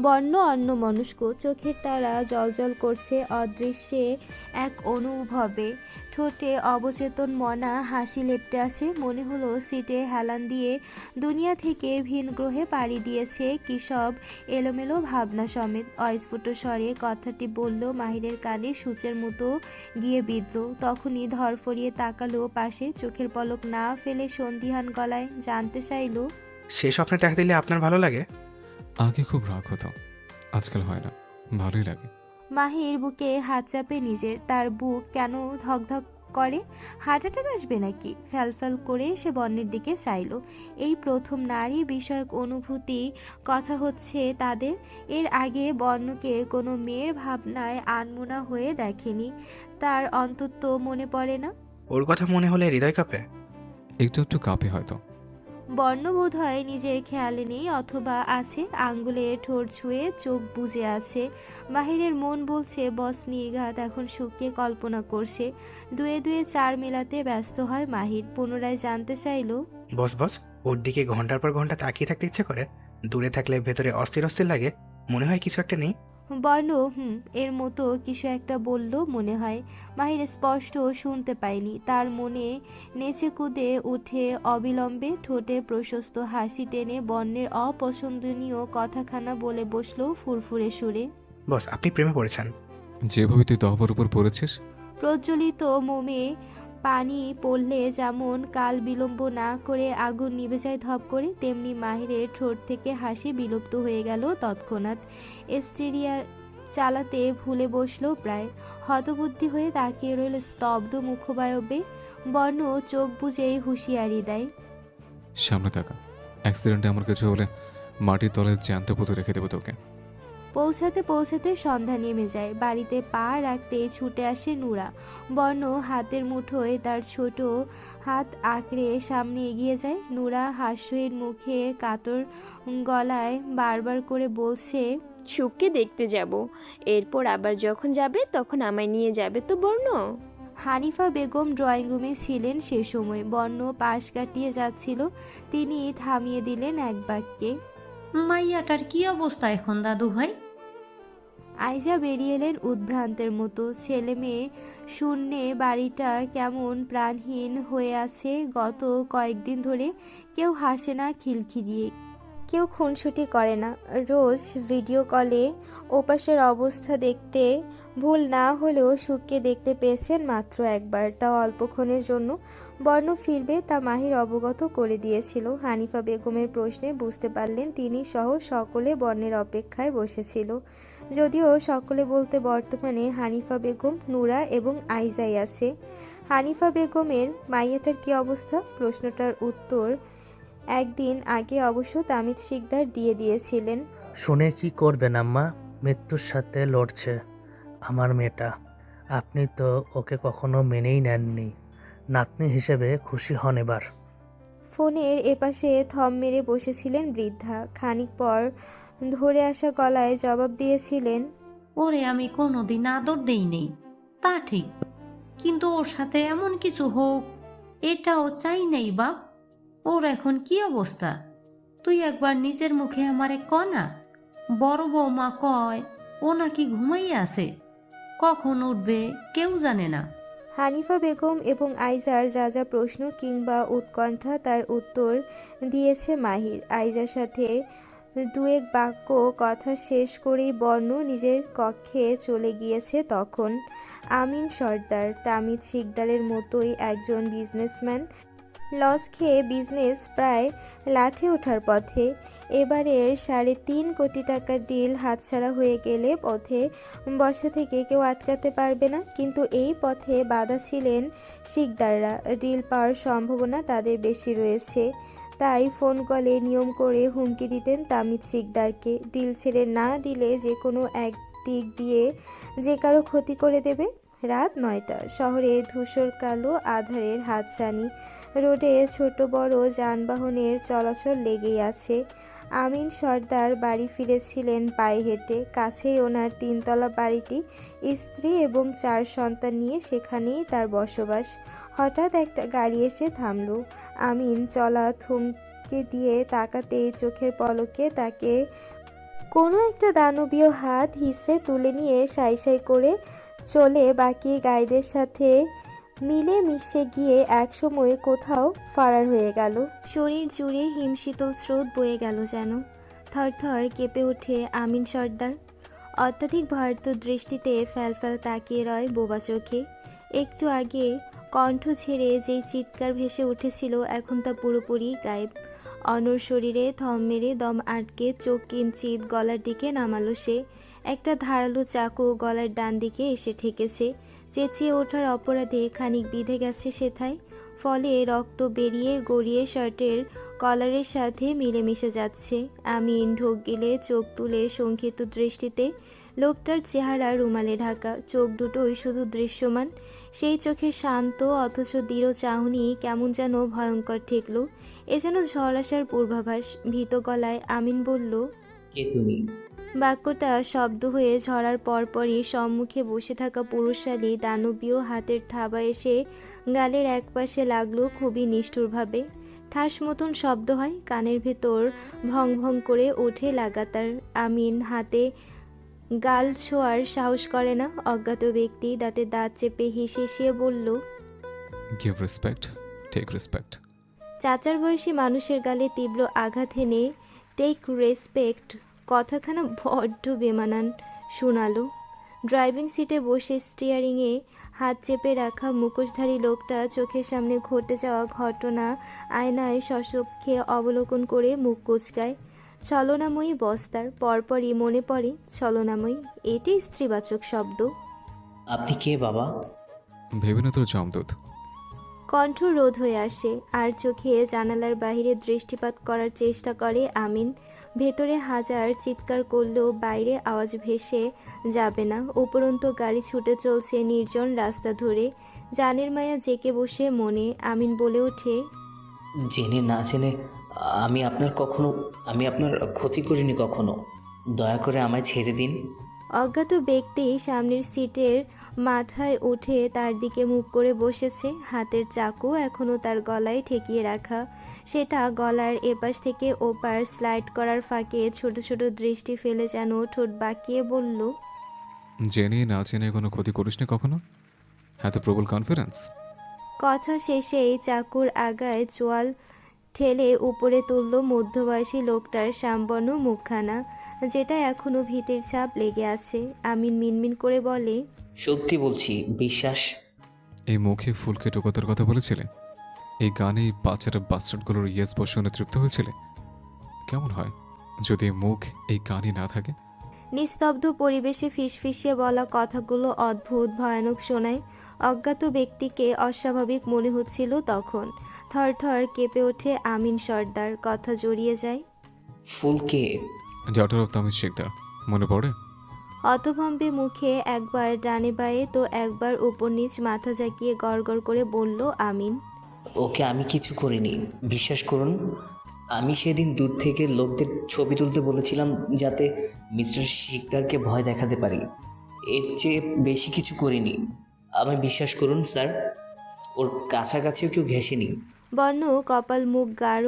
বর্ণ অন্যমনস্ক, চোখের তারা জ্বলজ্বল করছে অদৃশ্যে এক অনুভবে। ঠোঁটে অবচেতন মনা হাসি লেপ্টে আছে। মনে হলো সিটে হেলান দিয়ে দুনিয়া থেকে ভিন গ্রহে পাড়ি দিয়েছে কী সব এলোমেলো ভাবনা সমেত। অস্ফুট স্বরে কথাটি বলল মাহিরের কানে সূচের মতো গিয়ে বিঁধল। তখনই ধরফরিয়ে তাকালো পাশে, চোখের পলক না ফেলে সন্ধিহান গলায় জানতে চাইল, সে স্বপ্নে দেখা দিলে আপনার ভালো লাগে? আগে খুব রাগ হতো, আজকাল হয় না, ভালোই লাগে। মাহির বুকে হাত চাপে নিজের। তার বুক কেন ধকধক করে? হার্ট অ্যাটাক আসবে নাকি? ফ্যালফ্যাল করে সে বর্ণের দিকে চাইল। এই প্রথম নারী বিষয়ক অনুভূতি কথা হচ্ছে তাদের। এর আগে বর্ণকে কোনো মেয়ের ভাবনায় আনমনা হয়ে দেখেনি। তার অন্তত মনে পড়ে না। ওর কথা মনে হলে হৃদয় কাঁপে। একটু একটু কাঁপে হয়তো। বর্ণ বোধ হয় নিজের খেয়ালে নেই, অথবা আছে, আঙ্গুলে ঠোঁট ছুঁয়ে চোখ বুজে আছে। মাহিরের মন বলছে বস নির্ঘাত এখন সুখকে কল্পনা করছে। দুয়ে দুয়ে চার মেলাতে ব্যস্ত হয় মাহির। পুনরায় জানতে চাইল, বস বস, ওর দিকে ঘন্টার পর ঘন্টা তাকিয়ে থাকতে ইচ্ছে করে। দূরে থাকলে ভেতরে অস্থির অস্থির লাগে, মনে হয় কিছু একটা নেই। বর্ণ এর মতো কিছু একটা বলল মনে হয়। মাহির স্পষ্ট শুনতে পায়নি। তার মনে নেচে কুদে উঠে অবিলম্বে। ঠোঁটে প্রশস্ত হাসি টেনে বর্ণের অপছন্দনীয় কথাখানা বলে বসলো ফুরফুরে সুরে, বস, আপনি প্রেমে পড়েছেন। যেভাবে তুই তহবার উপর পড়েছিস। প্রজ্বলিত মোমে পানি পড়লে যেমন কাল বিলম্ব না করে আগুন নিভে যায় ধপ করে, তেমনি মাহিরের ঠোঁট থেকে হাসি বিলুপ্ত হয়ে গেল তৎক্ষণাৎ। স্টেরিয়া চালাতে ভুলে বসলো প্রায়। হতবুদ্ধি হয়ে তাকিয়ে রইল স্তব্ধ মুখবায়বে। বর্ণ চোখ বুজেই হুঁশিয়ারি দেয়, সামনে থাকা, অ্যাক্সিডেন্টে আমার কিছু হলে মাটির তলায় জ্যান্ত পুঁতে রেখে দেবো তোকে। পৌঁছাতে পৌঁছাতে সন্ধ্যা নেমে যায়। বাড়িতে পা রাখতে ছুটে আসে নুরা। বর্ণ হাতের মুঠোয় তার ছোট হাত আঁকড়ে সামনে এগিয়ে যায়। নুরা হাস্যের মুখে কাতর গলায় বারবার করে বলছে, সুখকে দেখতে যাব, এরপর আবার যখন যাবে তখন আমায় নিয়ে যাবে তো বর্ণ। হানিফা বেগম ড্রয়িং রুমে ছিলেন সে সময়। বর্ণ পাশ কাটিয়ে যাচ্ছিল, তিনি থামিয়ে দিলেন এক বাক্যে, মাইয়াটার কি অবস্থা এখন দাদু ভাই? আইজা বেরিয়ে এলেন উদ্ভ্রান্তের মতো। ছেলে মেয়ে শূন্যে বাড়িটা কেমন প্রাণহীন হয়ে আছে গত কয়েকদিন ধরে। কেউ হাসে না খিলখিলিয়ে, কেউ খুনসুটি করে না। রোজ ভিডিও কলে ওপাশের অবস্থা দেখতে ভুল না হলেও সুখকে দেখতে পেয়েছেন মাত্র একবার, তাও অল্পক্ষণের জন্য। বর্ণ ফিরবে তা মাহির অবগত করে দিয়েছিল। হানিফা বেগমের প্রশ্নে বুঝতে পারলেন তিনি সহ সকলে বর্ণের অপেক্ষায় বসেছিল। যদিও সকলে বলতে বর্তমানে হানিফা বেগম, নুরা এবং আইজাই আছে। হানিফা বেগমের মাইয়াটার কি অবস্থা? প্রশ্নটার উত্তর একদিন আগে অবশ্য তামিদ শিকদার দিয়ে দিয়েছিলেন। শুনে কি করবেন আম্মা? মৃত্যুর সাথে লড়ছে আমার মেয়েটা। আপনি তো ওকে কখনো মেনেই নেননি। নাতনি হিসেবে খুশি হন এবার। ফোনের এপাশে থম মেরে বসেছিলেন বৃদ্ধা। খানিক পর ধরে আসা গলায় জবাব দিয়েছিলেন, ওরে আমি কোনোদিন আদর দেই নেই, তা ঠিক, কিন্তু ওর সাথে এমন কিছু হোক এটাও চাই নেই বাপ। ওর এখন কি অবস্থা তুই একবার নিজের মুখে আমারে ক না। বড় বৌমা কয় ও নাকি ঘুমাইয়া আছে, কখন উঠবে কেউ জানে না। হানিফা বেগম এবং আইজার যা যা প্রশ্ন কিংবা উৎকণ্ঠা তার উত্তর দিয়েছে মাহির। আইজার সাথে দুয়েক বাক্য কথা শেষ করেই বর্ণ নিজের কক্ষে চলে গিয়েছে তখন। আমিন সর্দার তামিদ শিকদারের মতোই একজন বিজনেসম্যান। লস খেয়ে বিজনেস প্রায় লাঠে ওঠার পথে। এবারের 3.5 কোটি টাকার ডিল হাতছাড়া হয়ে গেলে পথে বসা থেকে কেউ আটকাতে পারবে না। কিন্তু এই পথে বাধা ছিলেন শিকদাররা। ডিল পাওয়ার সম্ভাবনা তাদের বেশি রয়েছে, তাই ফোন কলে নিয়ম করে হুমকি দিতেন তামিদ শিকদারকে। ডিল ছেড়ে না দিলে যে কোনো এক দিক দিয়ে যে কারো ক্ষতি করে দেবে। রাত 9টা। শহরে ধূসর কালো আঁধারের হাতছানি। রোডে ছোট বড় যানবাহনের চলাচল লেগেই আছে। আমিন সর্দার বাড়ি ফিরেছিলেন পায়ে হেঁটে। কাছেই ওনার 3তলা বাড়িটি। স্ত্রী এবং 4 সন্তান নিয়ে সেখানেই তার বসবাস। হঠাৎ একটা গাড়ি এসে থামল। আমিন চলা থমকে দিয়ে তাকাতেই চোখের পলকে তাকে কোনো একটা দানবীয় হাত হিঁচড়ে তুলে নিয়ে সাই সাই করে চলে বাকি গাইদের সাথে মিলে মিশে গিয়ে একসময় কোথাও ফারার হয়ে গেল। শরীর জুড়ে হিমশীতল স্রোত বয়ে গেল যেন। থরথর কেঁপে ওঠে আমিন সর্দার। অত্যাধিক ভয়ার্ত দৃষ্টিতে ফ্যালফ্যাল তাকিয়ে রয় বোবা চোখে। একটু আগে কণ্ঠ ছেড়ে যেই চিৎকার ভেসে উঠেছিল এখন তা পুরোপুরি গায়েব। অনড় শরীরে থম মেরে দম আটকে চোখ কিঞ্চিত গলার দিকে নামালো সে। একটা ধারালো চাকু গলার ডান দিকে এসে ঠেকেছে। চেঁচিয়ে ওঠার অপরাধে খানিক বিঁধে গেছে সেথায়। ফলে রক্ত বেরিয়ে গড়িয়ে শার্টের কলারের সাথে মিলেমিশে যাচ্ছে। আমিন ঢোক গিলে চোখ তুলে সংক্ষিপ্ত দৃষ্টিতে লোকটার চেহারা রুমালে ঢাকা। চোখ দুটোই শুধু দৃশ্যমান। সেই চোখের শান্ত অথচ দৃঢ় চাহনি কেমন যেন ভয়ঙ্কর ঠেকল। এ যেন ঝড় আসার পূর্বাভাস। ভীত গলায় আমিন বলল, কে তুমি? বাক্যটা শব্দ হয়ে ঝরার পরপরই সম্মুখে বসে থাকা পুরুষশালী দানবীয় হাতের থাবা এসে গালের একপাশে লাগলো খুবই নিষ্ঠুরভাবে। ঠাস মতন শব্দ হয়, কানের ভেতর ভং ভং করে ওঠে লাগাতার। আমিন হাতে গাল ছোঁয়ার সাহস করে না। অজ্ঞাত ব্যক্তি দাঁতে দাঁত চেপে হিসিয়ে বলল, গিভ রেসপেক্ট, টেক রেসপেক্ট। চাচার বয়সী মানুষের গালে তীব্র আঘাত হেনে টেক রেসপেক্ট কথাখানা বড্ড বেমানান শোনালো। ড্রাইভিং সিটে বসে স্টিয়ারিংয়ে হাত চেপে রাখা মুখোশধারী লোকটা চোখের সামনে ঘটে যাওয়া ঘটনা আয়নায় সচক্ষে অবলোকন করে মুখ কুঁচকায়। ছলনাময়ী বস্তার পরপরই মনে পড়ে ছলনাময়ী, এটি স্ত্রীবাচক শব্দ। আপনি কে বাবা? ভেবে না তোর জমদূত। কণ্ঠ রোধ হয়ে আসে আর চোখে জানালার বাইরে দৃষ্টিপাত করার চেষ্টা করে আমিন। ভেতরে হাজার চিৎকার করলেও বাইরে আওয়াজ ভেসে যাবে না। উপরন্তু গাড়ি ছুটে চলছে নির্জন রাস্তা ধরে। জানের মায়া জেকে বসে মনে। আমিন বলে ওঠে, জেনে না জেনে আমি আপনার ক্ষতি করিনি কখনো। দয়া করে আমায় ছেড়ে দিন। অজ্ঞাত ব্যক্তি সামনের সিটের মাথায় উঠে তার দিকে মুখ করে বসেছে। হাতের চাকু এখনও তার গলায় ঠেকিয়ে রাখা। সেটা গলার এপাশ থেকে ওপার স্লাইড করার ফাঁকে ছোট ছোট দৃষ্টি ফেলে যেন ঠোঁট বাঁকিয়ে বলল, জেনে না জেনে কোনো ক্ষতি করিস না কখনো? এত প্রবল কনফিডেন্স? কথা শেষেই চাকুর আগায় চোয়াল ঠেলে উপরে তুলল মধ্যবয়সী লোকটার শ্যামবর্ণ মুখখানা, যেটা এখনও ভীতির ছাপ লেগে আছে। আমিন মিনমিন করে বলে, সত্যি বলছি, বিশ্বাস। এই মুখে ফুলকে টোকাতার কথা বলেছিলে? এই গানে এই বাচ্চারা বাস্টার্ডগুলোর ইয়েস বসনে তৃপ্ত হয়েছিলে? কেমন হয় যদি এই মুখ এই গানই না থাকে? নিস্তব্ধ পরিবেশে ফিসফিসিয়ে বলা কথাগুলো অদ্ভুত ভয়ানক শোনায়। অজ্ঞাত ব্যক্তিকে অস্বাভাবিক মনে হচ্ছিল তখন। থরথর কেঁপে ওঠে আমিন সর্দার। কথা জড়িয়ে যায়। ফুলকে? ডক্টর অফ তামিজ শিকদার, মনে পড়ে? হতভম্বে মুখে একবার ডানে বায়ে তো একবার উপর নিচ মাথা জাকিয়ে গড়গড় করে বলল আমিন। ওকে আমি কিছু করিনি, বিশ্বাস করুন। আমি সেদিন দূর থেকে লোকদের ছবি তুলতে বলেছিলাম যাতে মিস্টার শিকদারকে ভয় দেখাতে পারি। এর চেয়ে বেশি কিছু করিনি। আমায় বিশ্বাস করুন স্যার, ওর কাছাকাছিও কেউ ঘেঁষেনি। বর্ণ কপাল মুখ গাঢ়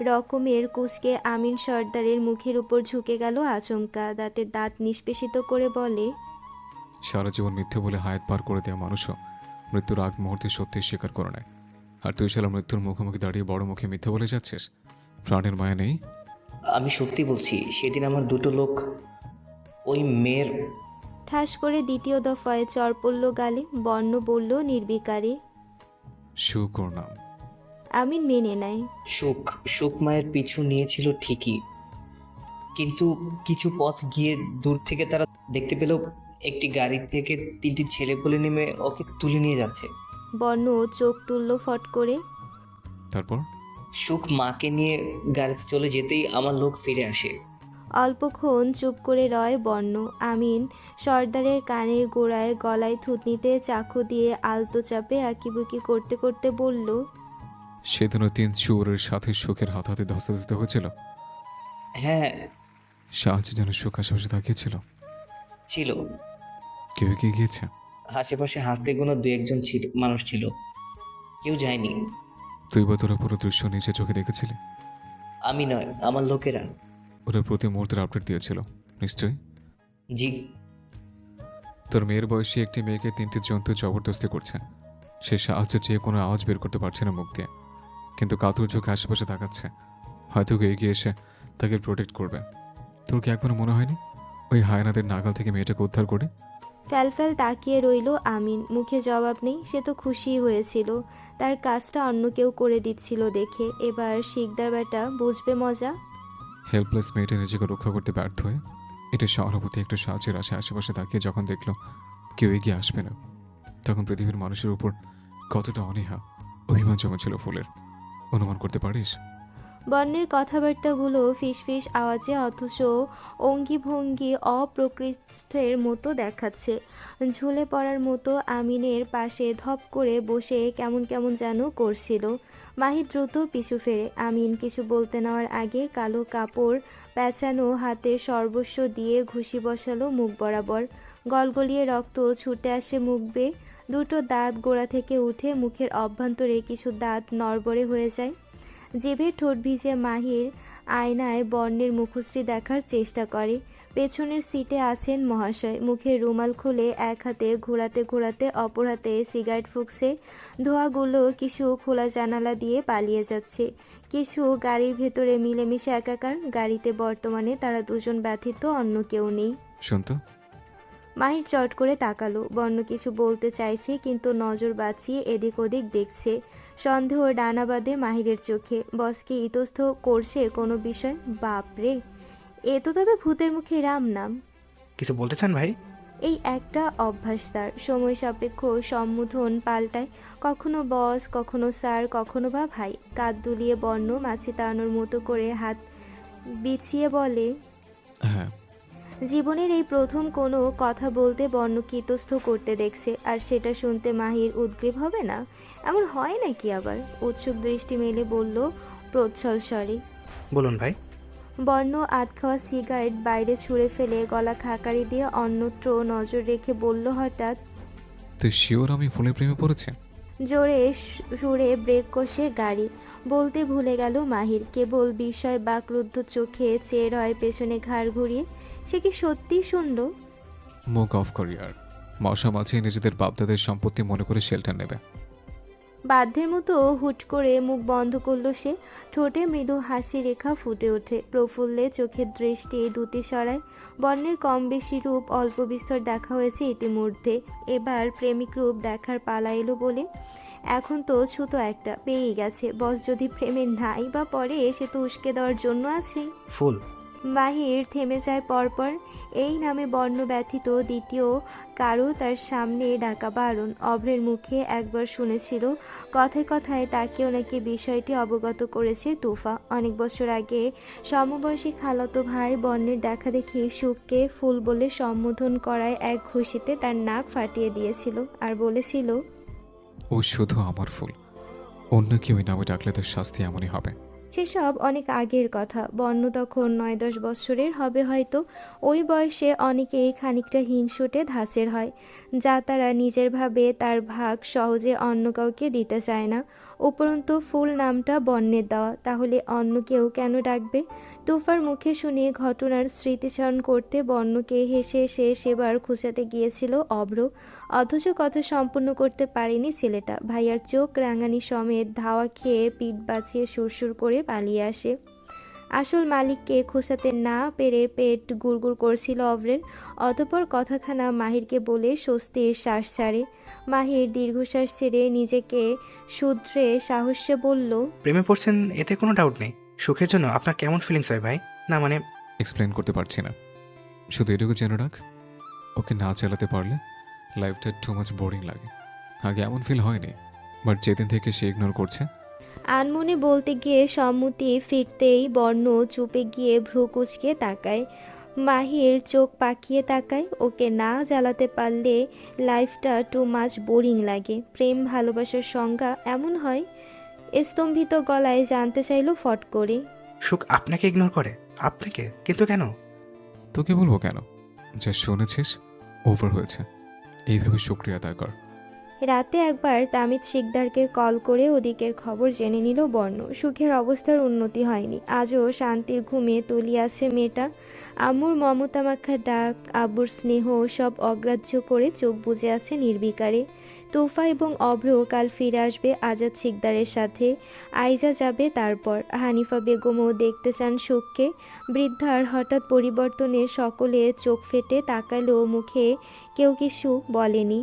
রকমের কুঁচকে আমিন সর্দারের মুখের উপর ঝুঁকে গেল আচমকা। দাঁতের দাঁত নিষ্পেষিত করে বলে, সারা জীবন মিথ্যে বলে হায়াত পার করে দেওয়া মানুষও মৃত্যুর আগ মুহূর্তে সত্যি স্বীকার করে নেয়। আর তুই শালা মৃত্যুর মুখোমুখি দাঁড়িয়ে বড় মুখে মিথ্যে বলে যাচ্ছিস? প্রাণের মায়া নেই? আমি সত্যি বলছি, সেদিন আমার দুটো লোক ওই মেয়ের। ঠাস করে দ্বিতীয় দফায় চর পড়ল গালে। বর্ণ বলল নির্বিকারে, সুখ ওর নাম। আমিন মেনে নেয়। সুখ মায়ের পিছু নিয়েছিল ঠিকই, কিন্তু কিছু পথ গিয়ে দূর থেকে তারা দেখতে পেল একটি গাড়ি থেকে 3টি ছেলে বলে নেমে ওকে তুলে নিয়ে যাচ্ছে। বর্ণ চোখ তুলল ফট করে। তারপর? সুখ মাকে নিয়ে গাড়িতে চলে যেতেই আমার লোক ফিরে আসে। অল্পক্ষণ চুপ করে রয় বর্ণ। আমিন সর্দারের কানের গোড়ায় গলায় থুতনিতে চাকু দিয়ে আলতো চাপে আঁকিবুকি করতে করতে বলল, সেদিনও 3 চোরের সাথে সুখের হাতাহাতি ধস্তাধস্তি হয়েছিল। হ্যাঁ সাহায্য যেন সুখ আশেপাশে তাকিয়েছিল। ছিল। কেউ এগিয়ে গিয়েছে? আশেপাশে হাতে গোনা 2-1 ছিল, মানুষ ছিল, কেউ যায়নি। তুই বা তোরা পুরো দৃশ্য নিজে চোখে দেখেছিলি? আমি নয়, আমার লোকেরা। ওরা প্রতি মুহূর্তের আপডেট দিয়েছিল নিশ্চয়ই। জি। তোর মেয়ের বয়সী একটি মেয়েকে 3টি জন্তু জবরদস্তি করছে। সে সাহায্য চেয়ে কোনো আওয়াজ বের করতে পারছে না মুখ দিয়ে, কিন্তু কাতুর চোখে আশেপাশে তাকাচ্ছে, হয়তো কেউ এগিয়ে এসে তাকে প্রোটেক্ট করবে। তোর কি একবার মনে হয়নি ওই হায়নাদের নাগাল থেকে মেয়েটাকে উদ্ধার করে? ফ্যালফ্যাল তাকিয়ে রইল আমিন। মুখে জবাব নেই। সে তো খুশিই হয়েছিল, তার কাজটা অন্য কেউ করে দিচ্ছিল দেখে। এবার শিকদার বেটা বুঝবে মজা। হেল্পলেস মেয়েটা নিজেকে রক্ষা করতে ব্যর্থ হয়ে এটা সহানুভূতি একটা সাহায্যের আশায় আশেপাশে তাকিয়ে যখন দেখলো কেউ এগিয়ে আসবে না, তখন পৃথিবীর মানুষের উপর কতটা অনীহা অভিমান জমেছিল ফুলের, অনুমান করতে পারিস? বর্ণের কথাবার্তাগুলো ফিসফিস আওয়াজে অথচ অঙ্গিভঙ্গি অপ্রকৃষ্টের মতো দেখাচ্ছে। ঝুলে পড়ার মতো আমিনের পাশে ধপ করে বসে কেমন কেমন যেন করছিল। মাহি দ্রুত পিছু ফেরে। আমিন কিছু বলতে নেওয়ার আগে কালো কাপড় পেঁচানো হাতে সর্বস্ব দিয়ে ঘুষি বসালো মুখ বরাবর। গলগলিয়ে রক্ত ছুটে আসে মুখ বেয়ে। দুটো দাঁত গোড়া থেকে উঠে মুখের অভ্যন্তরে কিছু দাঁত নড়বড়ে হয়ে যায়। জিভে ঠোঁট ভিজে মাহির আয়নায় বর্ণের মুখশ্রী দেখার চেষ্টা করে। পেছনের সিটে আছেন মহাশয়। মুখে রুমাল খুলে এক হাতে ঘোরাতে ঘোরাতে অপর হাতে সিগারেট ফুঁকছে। ধোঁয়াগুলো কিছু খোলা জানালা দিয়ে পালিয়ে যাচ্ছে, কিছু গাড়ির ভেতরে মিলেমিশে একাকার। গাড়িতে বর্তমানে তারা দুজন ব্যতীত অন্য কেউ নেই। শুনতো মাহির চট করে তাকালো। বর্ণ কিছু বলতে চাইছে, কিন্তু নজর বাঁচিয়ে এদিক ওদিক দেখছে। সন্দেহ ডানা বাঁধে মাহিরের চোখে। বসকে ইতস্থ করছে কোনো বিষয়? বাপরে, এ তো তবে ভূতের মুখে রাম নাম। কিছু বলতে চান ভাই? এই একটা অভ্যাস তার। সময় সাপেক্ষ সম্বোধন পাল্টায়, কখনো বস, কখনো স্যার, কখনো বা ভাই। কাঁধ দুলিয়ে বর্ণ মাছি তাড়ানোর মতো করে হাত বিছিয়ে বলে, হ্যাঁ। জীবনের এই প্রথম কোনো কথা বলতে বর্ণকে ইতস্থ করতে দেখছে, আর সেটা শুনতে মাহির উদ্গ্রীব হবে না? এমন হয় নাকি আবার? উৎসুক দৃষ্টি মেলে বলল প্রচ্ছল স্বরে। বলুন ভাই। বর্ণ আধ খাওয়া সিগারেট বাইরে ছুঁড়ে ফেলে গলা খাকারি দিয়ে অন্যত্র নজর রেখে বলল হঠাৎ, তুই শিওর আমি ফুলের প্রেমে পড়েছি? জোরে সুরে ব্রেক কষে গাড়ি। বলতে ভুলে গেল মাহির। কেবল বিস্ময় বাকরুদ্ধ চোখে চেয়ে রয় পেছনে ঘাড় ঘুরিয়ে। সে কি সত্যি শুনল? মুখ অফ কর ইয়ার। মশা মাছি নিজেদের বাপদাদের সম্পত্তি মনে করে শেল্টার নেবে। বাধ্যের মতো হুট করে মুখ বন্ধ করল সে। ঠোঁটে মৃদু হাসি রেখা ফুটে ওঠে। প্রফুল্লে চোখের দৃষ্টি দুটি সরায়। বর্ণের কম বেশি রূপ অল্প বিস্তর দেখা হয়েছে ইতিমধ্যে। এবার প্রেমিক রূপ দেখার পালা এলো বলে। এখন তো ছুতো একটা পেয়েই গেছে। বস যদি প্রেমে নাই বা পরে, সে তো উস্কে দেওয়ার জন্য আছে। ফুল। মাহির থেমে যায় পরপর। এই নামে বর্ণ ব্যথিত দ্বিতীয় কারো তার সামনে ডাকা বারণ। অভ্রের মুখে একবার শুনেছিল, কথায় কথায় তাকেও নাকি বিষয়টি অবগত করেছে তুফা। অনেক বছর আগে সমবয়সী খালাতো ভাই বর্ণের দেখা দেখি সুখকে ফুল বলে সম্বোধন করায় এক ঘুষিতে তার নাক ফাটিয়ে দিয়েছিল, আর বলেছিল, ও শুধু আমার ফুল, অন্য কেউ ওই নামে ডাকলে তার শাস্তি এমনই হবে। সেসব অনেক আগের কথা। বর্ণ তখন 9-10 বছরের হবে হয়তো। ওই বয়সে অনেকেই খানিকটা হিংসুটে ধাঁচের হয়, যা তারা নিজের ভাবে তার ভাগ সহজে অন্য কাউকে দিতে চায় না। উপরন্তু ফুল নামটা বর্ণের দেওয়া, তাহলে অন্য কেউ কেন ডাকবে? তুফার মুখে শুনে ঘটনার স্মৃতিচারণ করতে বর্ণকে হেসে হেসে সেবার খুঁচাতে গিয়েছিল অভ্র। অথচ কথা সম্পূর্ণ করতে পারেনি ছেলেটা। ভাইয়ার চোখ রাঙানি সমেত ধাওয়া খেয়ে পিঠ বাঁচিয়ে সুরসুর করে পালিয়ে আসে। আসল মালিককে খোঁচাতে না পেরে পেট গুড়গুড় করছিল অভ্রের। অতঃপর কথাখানা মাহিরকে বলে স্বস্তির শ্বাস ছাড়ে। মাহির দীর্ঘশ্বাস ছেড়ে নিজেকে শুধরে সাহসে বলল, প্রেমে পড়ছেন এতে কোনো ডাউট নেই। সুখের জন্য আপনার কেমন ফিলিংস হয় ভাই? না মানে এক্সপ্লেন করতে পারছি না, শুধু এটুকু জেনে রাখ, ওকে না চালাতে পারলে লাইফটা টু মাচ বোরিং লাগে। আগে এমন ফিল হয়নি, বাট যেদিন থেকে সে ইগনোর করছে আনমনে বলতে গিয়ে সম্মতি ফিরতেই বর্ণ চুপে গিয়ে ভ্রু কুঁচকে তাকায়। মাহির চোখ পাকিয়ে তাকায়। ওকে না জ্বালাতে পারলে লাইফটা টু মাচ বোরিং লাগে। প্রেম ভালোবাসার সংজ্ঞা এমন হয়? স্তম্ভিত গলায় জানতে চাইল ফট করে। সুখ আপনাকে ইগনোর করে? আপনাকে? কিন্তু কেন? তোকে বলবো কেন? যা শুনেছিস ওভার হয়েছে, এইভাবে শুক্রিয়া আদায় কর। রাতে একবার তামিদ শিকদারকে কল করে ওদিকের খবর জেনে নিল বর্ণ। সুখের অবস্থার উন্নতি হয়নি। আজও শান্তির ঘুমে তলিয়াছে মেয়েটা। আম্মুর মমতা মাখা ডাক, আব্বুর স্নেহ সব অগ্রাহ্য করে চোখ বুজে আছে নির্বিকারে। তোফা এবং অভ্র কাল ফিরে আসবে আজাদ শিকদারের সাথে। আইজা যাবে তারপর। হানিফা বেগমও দেখতে চান সুখকে। বৃদ্ধার হঠাৎ পরিবর্তনে সকলে চোখ ফেটে তাকালেও মুখে কেউ কিছু বলেনি।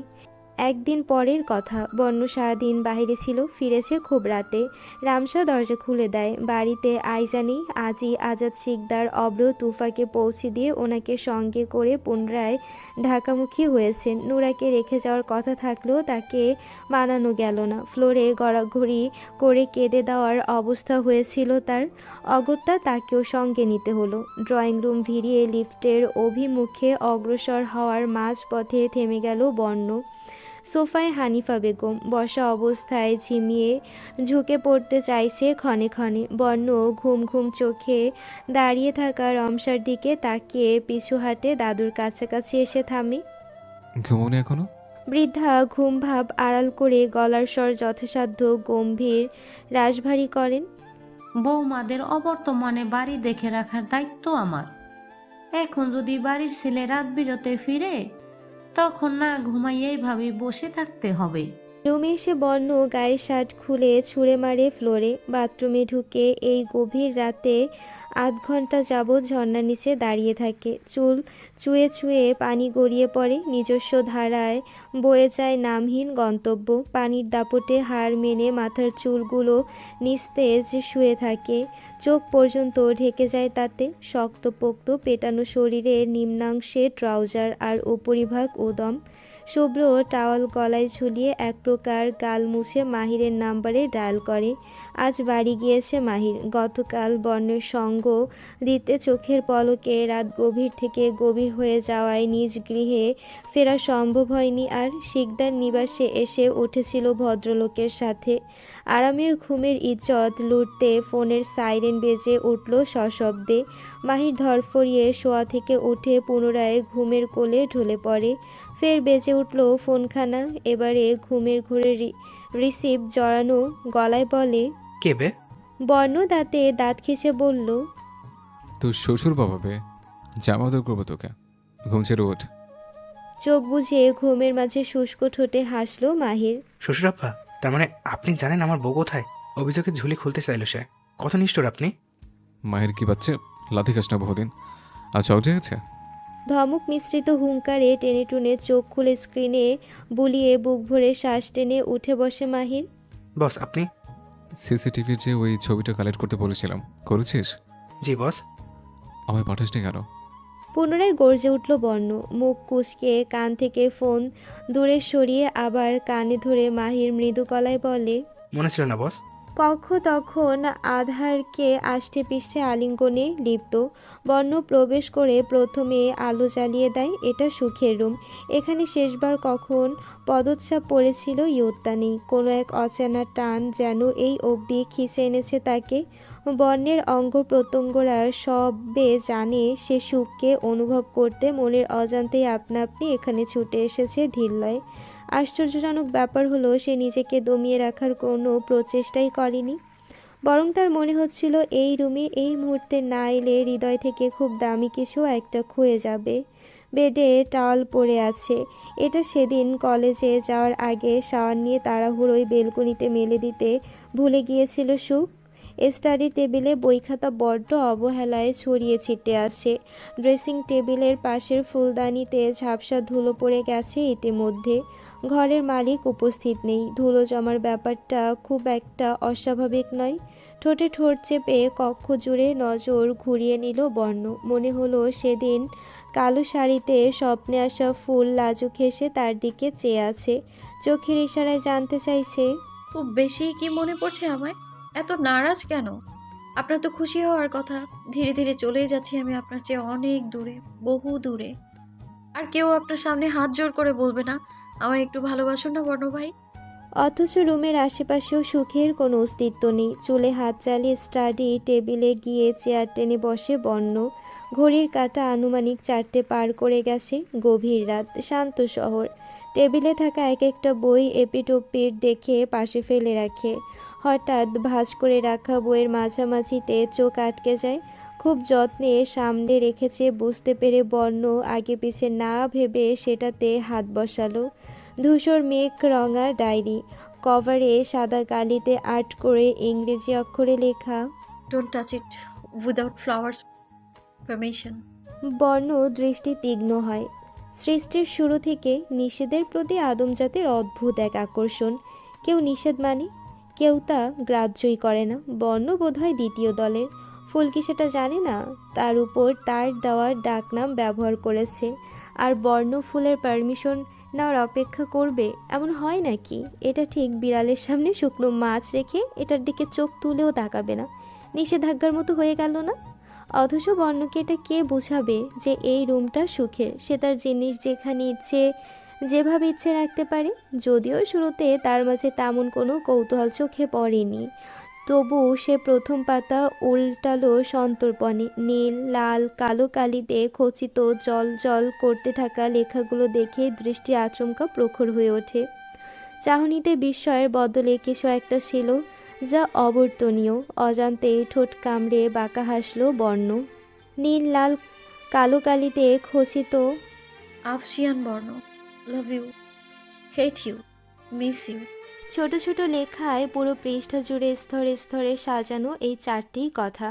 একদিন পরের কথা, বর্ণ সারাদিন বাইরে ছিল, ফিরেছে খুব রাতে। রামসা দরজা খুলে দেয়। বাড়িতে আইজা নেই। আজই আজাদ শিকদার অব্র তুফাকে পৌঁছে দিয়ে ওনাকে সঙ্গে করে পুনরায় ঢাকামুখী হয়েছেন। নুরাকে রেখে যাওয়ার কথা থাকলেও তাকে মানানো গেল না। ফ্লোরে গড়াগড়ি করে কেঁদে দেওয়ার অবস্থা হয়েছিল তার। অগত্যা তাকেও সঙ্গে নিতে হলো। ড্রয়িং রুম ভিড়িয়ে লিফটের অভিমুখে অগ্রসর হওয়ার মাঝপথে থেমে গেল বর্ণ। সোফায় হানিফা বেগম বসা অবস্থায় ঝিমিয়ে ঝুঁকে পড়তে চাইছে ক্ষণে ক্ষণে। বর্ণ ঘুম ঘুম চোখে দাঁড়িয়ে থাকা রমসার দিকে তাকিয়ে পিছু হাঁটে দাদুর কাছাকাছি এসে থামে। ঘুমোনি এখনো? বৃদ্ধা ঘুম ভাব আড়াল করে গলার স্বর যথাসাধ্য গম্ভীর রাশভারী করেন। বৌমাদের অবর্তমানে বাড়ি দেখে রাখার দায়িত্ব আমার। এখন যদি বাড়ির ছেলে রাত বিরতে ফিরে, তখন না ঘুমাই এইভাবে বসে থাকতে হবে। রুমে এসে বর্ণ গায়ের শার্ট খুলে ছুঁড়ে মারে ফ্লোরে। বাথরুমে ঢুকে এই গভীর রাতে আধ ঘন্টা যাবৎ ঝর্ণার নিচে দাঁড়িয়ে থাকে। চুল চুয়ে চুয়ে পানি গড়িয়ে পড়ে। নিজস্ব ধারায় বয়ে যায় নামহীন গন্তব্য। পানির দাপটে হাড় মেনে মাথার চুলগুলো নিস্তেজ শুয়ে থাকে। চোখ পর্যন্ত ঢেকে যায় তাতে। শক্তপোক্ত পেটানো শরীরের নিম্নাংশে ট্রাউজার আর উপরিভাগ উদম। শুভ্র টাওয়াল গলায় ঝুলিয়ে এক প্রকার গাল মুছে মাহিরের নাম্বারে ডায়াল করে। আজ বাড়ি গিয়েছে মাহির। গতকাল বর্ণের সঙ্গ দিতে চোখের পলকে রাত গভীর থেকে গভীর হয়ে যাওয়ায় নিজ গৃহে ফেরা সম্ভব হয়নি আর। শিকদার নিবাসে এসে উঠেছিল ভদ্রলোকের সাথে। আরামের ঘুমের ইজ্জত লুটতে ফোনের সাইরেন বেজে উঠল সশব্দে। মাহির ধরফরিয়ে শোয়া থেকে উঠে পুনরায় ঘুমের কোলে ঢলে পড়ে। ফের বেজে উঠল ফোনখানা। এবারে ঘুমের ঘোরে রিসিভ জড়ানো গলায় বলে, কে বে? বর্ণ দাঁতে দাঁত খেসে বলল, তোর শ্বশুর বাবা বে, জামাদর করবো তোকে। ঘুম ছেড়ে ওঠ। চোখ বুঝে ঘুমের মাঝে শুষ্ক ঠোঁটে হাসলো মাহির। শ্বশুরাপ্পা, তার মানে আপনি জানেন আমার বউ কোথায়? অভিযোগের ঝুলি খুলতে চাইল সে। কত নিষ্ঠুর আপনি! মায়ের কি বাচ্চা, লাথি খাস না বহুদিন। আজ চক জেগেছে? ধমক মিশ্রিত হুঙ্কারে টেনে টুনে চোখ খুলে স্ক্রিনে বুলিয়ে বুক ভরে শ্বাস টেনে উঠে বসে মাহির। বস আপনি? সিসিটিভির যে ওই ছবিটা কালেক্ট করতে বলেছিলাম, করেছিস? জি বস। আমায় পাঠাসনি কেন? পুনরায় গর্জে উঠল বর্ণ। মুখ কুঁচকে কান থেকে ফোন দূরে সরিয়ে আবার কানে ধরে মাহির মৃদু গলায় বলে, মনে ছিল না বস। কক্ষ তখন আধারকে আষ্টে পিষ্টে আলিঙ্গনে লিপ্ত। বর্ণ প্রবেশ করে প্রথমে আলো জ্বালিয়ে দেয়। এটা সুখের রুম। এখানে শেষবার কখন পদচ্ছাপ পড়েছিল ইয়ত্তা নেই। কোনো এক অচেনা টান যেন এই অবধি খিঁচে এনেছে তাকে। বর্ণের অঙ্গ প্রত্যঙ্গরা সবে জানে সে সুখকে অনুভব করতে। মনের অজান্তেই আপনা আপনি এখানে ছুটে এসেছে ধিল্লয়। আশ্চর্যজনক ব্যাপার হলো সে নিজেকে দমিয়ে রাখার কোনো প্রচেষ্টাই করেনি। বরং তার মনে হচ্ছিল এই রুমে এই মুহূর্তে না এলে হৃদয় থেকে খুব দামি কিছু একটা ক্ষয়ে যাবে। বেডে টাওয়াল পড়ে আছে। এটা সেদিন কলেজে যাওয়ার আগে শাওয়ার নিয়ে তাড়াহুড়োয় বেলকনিতে মেলে দিতে ভুলে গিয়েছিল সুখ। স্টাডি টেবিলে বই খাতা বড্ড অবহেলায় ছড়িয়ে ছিটে আসে। ড্রেসিং টেবিলের পাশের ফুলদানিতে ঝাপসা ধুলো পড়ে গেছে ইতিমধ্যে। ঘরের মালিক উপস্থিত নেই। ধুলো জমার ব্যাপারটা খুব একটা অস্বাভাবিক নয়। ঠোঁটে ঠোঁট চেপে কক্ষ জুড়ে নজর ঘুরিয়ে নিল বর্ণ। মনে হলো সেদিন কালো শাড়িতে স্বপ্নে আসা ফুল লাজুক হেসে তার দিকে চেয়ে আছে। চোখের ইশারায় জানতে চাইছে, খুব বেশি কি মনে পড়ছে আমায়? এত নারাজ কেন? আপনার তো খুশি হওয়ার কথা। ধীরে ধীরে চলেই যাচ্ছি আমি আপনার চেয়ে অনেক দূরে, বহু দূরে। আর কেউ আপনার সামনে হাত জোর করে বলবে না আমায় একটু ভালোবাসুন না বর্ণ ভাই? অথচ রুমের আশেপাশেও সুখের কোনো অস্তিত্ব নেই। চুলে হাত চালিয়ে স্টাডি টেবিলে গিয়ে চেয়ার টেনে বসে বর্ণ। ঘড়ির কাঁটা আনুমানিক 4টে পার করে গেছে। গভীর রাত, শান্ত শহর। টেবিলে থাকা এক একটা বই এপিটোপিট দেখে পাশে ফেলে রাখে। হঠাৎ ভাঁজ করে রাখা বইয়ের মাঝামাঝিতে চোখ আটকে যায়। খুব যত্নে সামনে রেখেছে বুঝতে পেরে বর্ণ আগে পিছে না ভেবে সেটাতে হাত বসালো। ধূসর মেঘ রঙা ডায়েরি, কভারে সাদা কালিতে আর্ট করে ইংরেজি অক্ষরে লেখা। Don't touch it without flowers permission. বর্ণ দৃষ্টি তীক্ষ্ণ হয়। সৃষ্টির শুরু থেকে নিষেধের প্রতি আদমজাতের অদ্ভুত এক আকর্ষণ। কেউ নিষেধ মানে, কেউ তা গ্রাহ্যই করে না। বর্ণ বোধহয় দ্বিতীয় দলের। ফুলকি সেটা জানে না, তার উপর তার দেওয়ার ডাকনাম ব্যবহার করেছে। আর বর্ণ ফুলের পারমিশন নেওয়ার অপেক্ষা করবে এমন হয় নাকি? এটা ঠিক বিড়ালের সামনে শুকনো মাছ রেখে এটার দিকে চোখ তুলেও তাকাবে না। নিষেধাজ্ঞার মতো হয়ে গেল না? অথচ বর্ণকে এটা কে বোঝাবে যে এই রুমটা সুখের? সে তার জিনিস যেখানে ইচ্ছে যেভাবে ইচ্ছে রাখতে পারে। যদিও শুরুতে তার মাঝে তেমন কোনো কৌতূহল চোখে পড়েনি, তবু সে প্রথম পাতা উল্টালো সন্তর্পণে। নীল, লাল, কালো কালিতে খচিত জল জল করতে থাকা লেখাগুলো দেখে দৃষ্টি আচমকা প্রখর হয়ে ওঠে। চাহনিতে বিস্ময়ের বদলে কিছু একটা ছিল যা অবর্তনীয়। অজান্তেই ঠোঁট কামড়ে বাঁকা হাসল বর্ণ। নীল, লাল, কালো কালিতে খচিত আফসিয়ান বর্ণ, love you, hate you, miss you. ছোট ছোট লেখায় পুরো পৃষ্ঠা জুড়ে স্তরে স্তরে সাজানো এই 4টি কথা।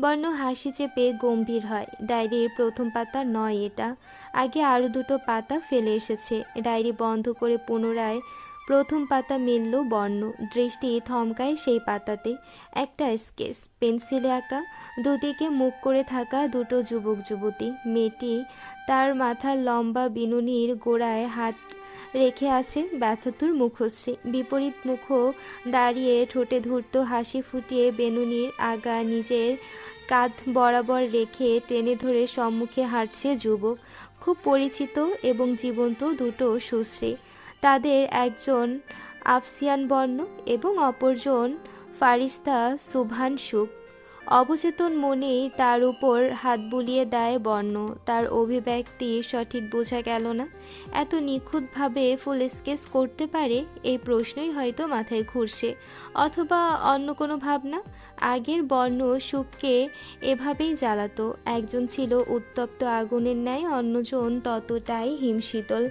বর্ণ হাসি চেপে গম্ভীর হয়। ডায়েরির প্রথম পাতা নয় এটা। আগে আরও 2টো পাতা ফেলে এসেছে। ডায়েরি বন্ধ করে পুনরায় প্রথম পাতা মিলল বর্ণ। দৃষ্টি থমকায় সেই পাতাতে। একটা স্কেচ, পেন্সিলে আঁকা, দুদিকে মুখ করে থাকা 2টো যুবক যুবতী। মেয়েটি তার মাথার লম্বা বিনুনির গোড়ায় হাত রেখে আছে ব্যথাতুর মুখশ্রী। বিপরীত মুখ দাঁড়িয়ে ঠোঁটে ধূর্ত হাসি ফুটিয়ে বেনুনির আগা নিজের কাঁধ বরাবর রেখে টেনে ধরে সম্মুখে হাঁটছে যুবক। খুব পরিচিত এবং জীবন্ত 2টো সুশ্রী। তাদের একজন আফসিয়ান বর্ণ এবং অপরজন ফারিস্তা সুবহান সুখ। অবচেতন মনেই তার উপর হাত বুলিয়ে দেয় বর্ণ। তার অভিব্যক্তি সঠিক বোঝা গেল না। এত নিখুঁতভাবে ফুল স্কেচ করতে পারে এই প্রশ্নই হয়তো মাথায় ঘুরছে, অথবা অন্য কোনো ভাবনা। আগের বর্ণ সুখকে এভাবেই জ্বালাতো। একজন ছিল উত্তপ্ত আগুনের ন্যায়, অন্যজন ততটাই হিমশীতল।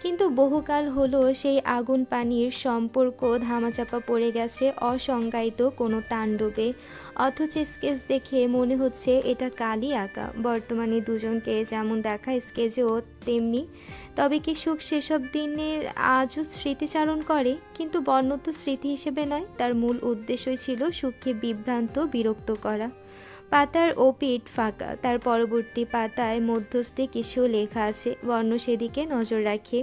কিন্তু বহুকাল হলো সেই আগুন পানির সম্পর্ক ধামাচাপা পড়ে গেছে অসংজ্ঞায়িত কোনো তাণ্ডবে। অথচ স্কেচ দেখে মনে হচ্ছে এটা কালই আঁকা। বর্তমানে দুজনকে যেমন দেখা স্কেচেও তেমনি। তবে কি সুখ সেসব দিনের আজও স্মৃতিচারণ করে? কিন্তু বর্ণ তো স্মৃতি হিসেবে নয়, তার মূল উদ্দেশ্যই ছিল সুখকে বিভ্রান্ত বিরক্ত করা। পাতার ওপিঠ ফাঁকা। তার পরবর্তী পাতায় মধ্যস্থে কিছু লেখা আছে। বর্ণ সেদিকে নজর রাখে।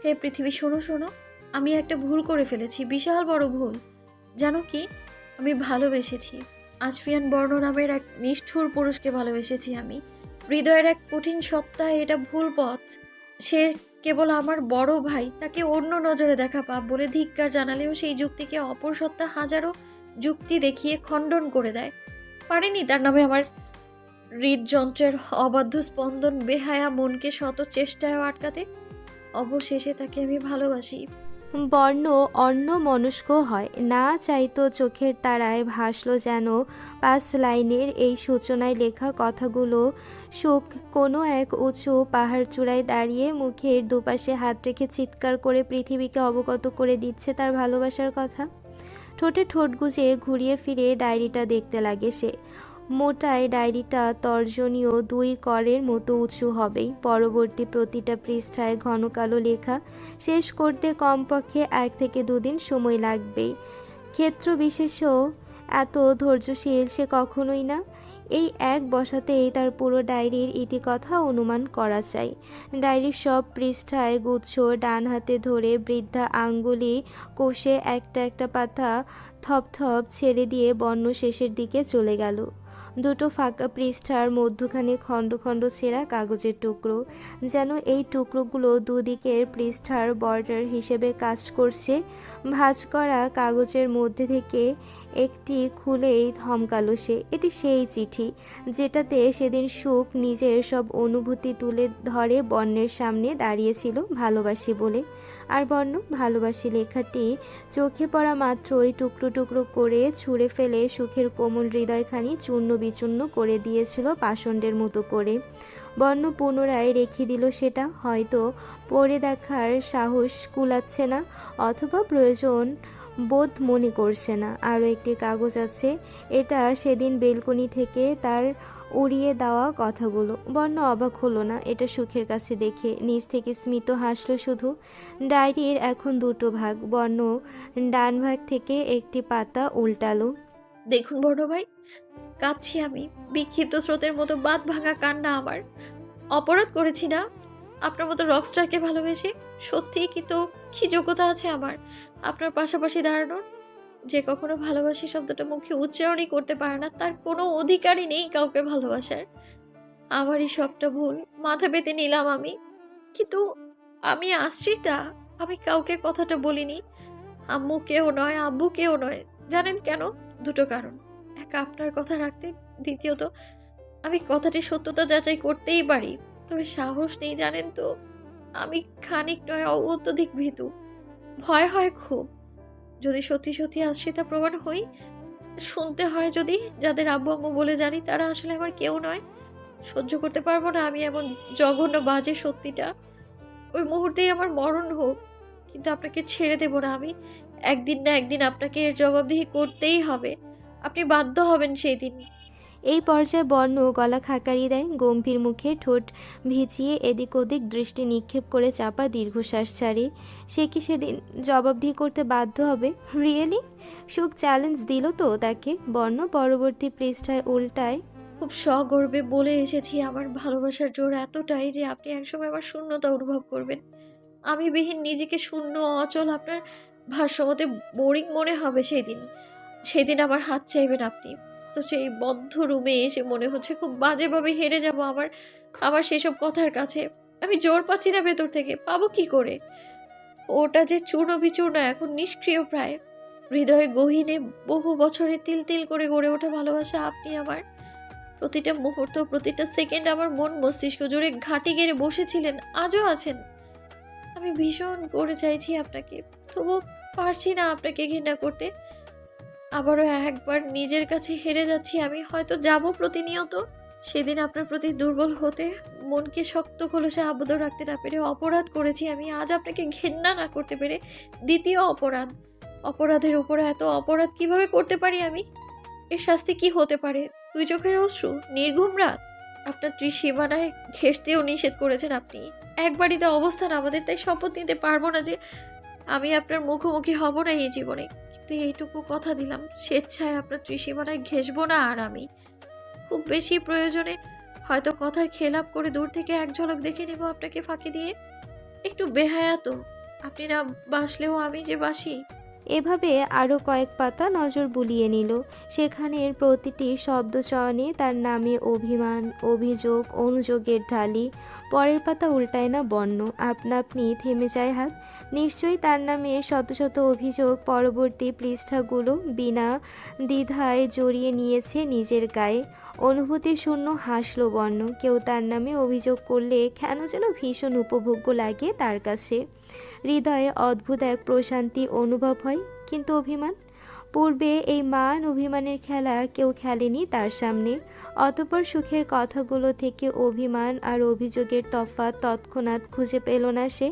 হে পৃথিবী, শোনো শোনো, আমি একটা ভুল করে ফেলেছি, বিশাল বড় ভুল। জানো কি? আমি ভালোবেসেছি। আসফিয়ান বর্ণ নামের এক নিষ্ঠুর পুরুষকে ভালোবেসেছি আমি। হৃদয়ের এক কঠিন সত্তা, এটা ভুল পথ। সে কেবল আমার বড় ভাই, তাকে অন্য নজরে দেখা পাপ বলে ধিক্কার জানালেও সেই যুক্তিকে অপর সত্তা হাজারো যুক্তি দেখিয়ে খণ্ডন করে দেয়। পারেনি তার নামে আমার হৃদযন্ত্রের অবাধ্য স্পন্দন বেহায়া মনকে শত চেষ্টায়ও আটকাতে। অবশেষে তাকে আমি ভালোবাসি। বর্ণ অন্য মনস্ক হয় না, চাইতো চোখের তারায় ভাসল যেন 5 লাইনের এই সূচনায় লেখা কথাগুলো। সুখ কোনো এক উঁচু পাহাড় চূড়ায় দাঁড়িয়ে মুখের দুপাশে হাত রেখে চিৎকার করে পৃথিবীকে অবগত করে দিচ্ছে তার ভালোবাসার কথা। ঠোঁটে ঠোঁট গুজে ঘুরিয়ে ফিরে ডায়েরিটা দেখতে লাগে সে। মোটায় ডায়েরিটা তর্জনীয় 2 করের মতো উঁচু হবেই। পরবর্তী প্রতিটা পৃষ্ঠায় ঘন কালো লেখা। শেষ করতে কমপক্ষে 1 থেকে 2 দিন সময় লাগবেই। ক্ষেত্র বিশেষও এত ধৈর্যশীল সে কখনোই না। এই এক বসাতেই তার পুরো ডায়েরির ইতিকথা অনুমান করা যায়। ডায়েরির সব পৃষ্ঠায় গুচ্ছ ডান হাতে ধরে বৃদ্ধা আঙ্গুলি কষে একটা একটা পাতা থপথপ ছেড়ে দিয়ে বর্ণ শেষের দিকে চলে গেল। দুটো ফাঁকা পৃষ্ঠার মধ্যখানে খণ্ড খণ্ড ছেঁড়া কাগজের টুকরো, যেন এই টুকরোগুলো দুদিকের পৃষ্ঠার বর্ডার হিসেবে কাজ করছে। ভাঁজ করা কাগজের মধ্যে থেকে একটি খুলেই ধমকালো সে। এটি সেই চিঠি যেটাতে সেদিন সুখ নিজের সব অনুভূতি তুলে ধরে বর্ণের সামনে দাঁড়িয়েছিল ভালোবাসি বলে। আর বর্ণ ভালোবাসি লেখাটি চোখে পড়া মাত্রই টুকরো টুকরো করে ছুঁড়ে ফেলে সুখের কোমল হৃদয়খানি চূর্ণ বিচূর্ণ করে দিয়েছিল পাষণ্ডের মতো করে। বর্ণ পুনরায় রেখে দিল সেটা, হয়তো পড়ে দেখার সাহস কুলাচ্ছে না, অথবা প্রয়োজন বোধ মনে করছে না। আরও একটি কাগজ আছে, এটা সেদিন বেলকনি থেকে তার উড়িয়ে দেওয়া কথাগুলো। বর্ণ অবাক হলো না এটা সুখের কাছে দেখে, নিজ থেকে স্মিত হাসলো শুধু। ডায়েরির এখন দুটো ভাগ। বর্ণ ডান ভাগ থেকে একটি পাতা উল্টালো। দেখুন বড় ভাই, কাঁদছি আমি, বিক্ষিপ্ত স্রোতের মতো বাঁধ ভাঙা কান্না আমার। অপরাধ করেছি না আপনার মতো রকস্টারকে ভালোবেসে? সত্যিই কিন্তু কি যোগ্যতা আছে আমার আপনার পাশাপাশি দাঁড়ানোর? যে কখনো ভালোবাসি শব্দটা মুখে উচ্চারণই করতে পারে না, তার কোনো অধিকারই নেই কাউকে ভালোবাসার। আমারই সবটা ভুল, মাথা পেতে নিলাম আমি। কিন্তু আমি আশ্রিতা, আমি কাউকে কথাটা বলিনি। আম্মুকেও নয়, আব্বুকেও নয়। জানেন কেন? দুটো কারণ। এক, আপনার কথা রাখতে। দ্বিতীয়ত, আমি কথাটি সত্যতা যাচাই করতেই পারি, তবে সাহস নেই জানেন তো। আমি খানিক নয়, অত্যধিক ভীতু। ভয় হয় খুব। যদি সত্যি সত্যি আশ্রিতা প্রমাণ হই, শুনতে হয় যদি যাদের আব্বু আম্মু বলে জানি তারা আসলে আমার কেউ নয়, সহ্য করতে পারবো না আমি এমন জঘন্য বাজে সত্যিটা। ওই মুহূর্তেই আমার মরণ হোক, কিন্তু আপনাকে ছেড়ে দেব না আমি। একদিন না একদিন আপনাকে এর জবাবদিহি করতেই হবে। আপনি বাধ্য হবেন সেই দিন। এই পর্যায়ে বর্ণ গলা খাকারি দেয়, গম্ভীর মুখে ঠোঁট ভিজিয়ে এদিক ওদিক দৃষ্টি নিক্ষেপ করে চাপা দীর্ঘশ্বাস ছাড়ে। সে কি সেদিন জবাবদিহি করতে বাধ্য হবে? রিয়েলি? সুখ চ্যালেঞ্জ দিল তো তাকে। বর্ণ পরবর্তী পৃষ্ঠায় উল্টায়, খুব সগর্বে বলে এসেছি আমার ভালোবাসার জোর এতটাই যে আপনি একসময় আমার শূন্যতা অনুভব করবেন। আমি বিহীন নিজেকে শূন্য অচল আপনার ভাষ্যমতে বোরিং মনে হবে সেদিন। সেদিন আমার হাত চাইবেন আপনি, অথচ এই বদ্ধ রুমে এসে মনে হচ্ছে খুব বাজেভাবে হেরে যাব আমার সেসব কথার কাছে। আমি জোর পাচ্ছি না ভেতর থেকে, পাবো কি করে? ওটা যে চূর্ণ বিচূর্ণ, এখন নিষ্ক্রিয় প্রায়। হৃদয়ের গহীনে বহু বছরে তিল তিল করে গড়ে ওঠা ভালোবাসা আপনি আমার। প্রতিটা মুহূর্ত, প্রতিটা সেকেন্ড আমার মন মস্তিষ্ক জুড়ে ঘাঁটি গেড়ে বসেছিলেন, আজও আছেন। আমি ভীষণ করে চাইছি আপনাকে, তবুও পারছি না আপনাকে ঘৃণা করতে। আবারও একবার নিজের কাছে হেরে যাচ্ছি আমি, হয়তো যাব প্রতিনিয়ত। সেদিন আপনার প্রতি দুর্বল হতে, মনকে শক্ত খোলসে আবদ্ধ রাখতে না পেরে অপরাধ করেছি আমি। আজ আপনাকে ঘেন্না না করতে পেরে দ্বিতীয় অপরাধ। অপরাধের উপরে এত অপরাধ কিভাবে করতে পারি আমি? এর শাস্তি কি হতে পারে? 2 চোখের অশ্রু, নির্ঘুম রাত। আপনার ত্রিসীমানায় ঘেঁষতেও নিষেধ করেছেন আপনি। একবারই তো অবস্থান আমাদের, তাই শপথ নিতে পারবো না যে আমি আপনার মুখোমুখি হব না এই জীবনে। কিন্তু এইটুকু কথা দিলাম, স্বেচ্ছায় আপনার ত্রিসীমানায় ঘেঁষবো না আর আমি। খুব বেশি প্রয়োজনে হয়তো কথার খেলাপ করে দূর থেকে এক ঝলক দেখে নেব আপনাকে ফাঁকি দিয়ে। একটু বেহায়া তো, আপনি না বাসলেও আমি যে বাসি। এভাবে আরও কয়েক পাতা নজর বুলিয়ে নিল। সেখানের প্রতিটি শব্দচয়নে তার নামে অভিমান, অভিযোগ, অনুযোগের ঢালি। পরের পাতা উল্টায় না বর্ণ, আপনা আপনি থেমে যায় হাত। নিশ্চয়ই তার নামে শত শত অভিযোগ পরবর্তী পৃষ্ঠাগুলো বিনা দ্বিধায় জড়িয়ে নিয়েছে নিজের গায়ে। অনুভূতি শূন্য হাসল বর্ণ। কেউ তার নামে অভিযোগ করলে কেন যেন ভীষণ উপভোগ্য লাগে তার কাছে। হৃদয়ে অদ্ভুত এক প্রশান্তি অনুভব হয়। কিন্তু অভিমান? পূর্বে এই মান অভিমানের খেলা কেউ খেলেনি তার সামনে। অতঃপর সুখের কথাগুলো থেকে অভিমান আর অভিযোগের তফাৎ তৎক্ষণাৎ খুঁজে পেল না সে।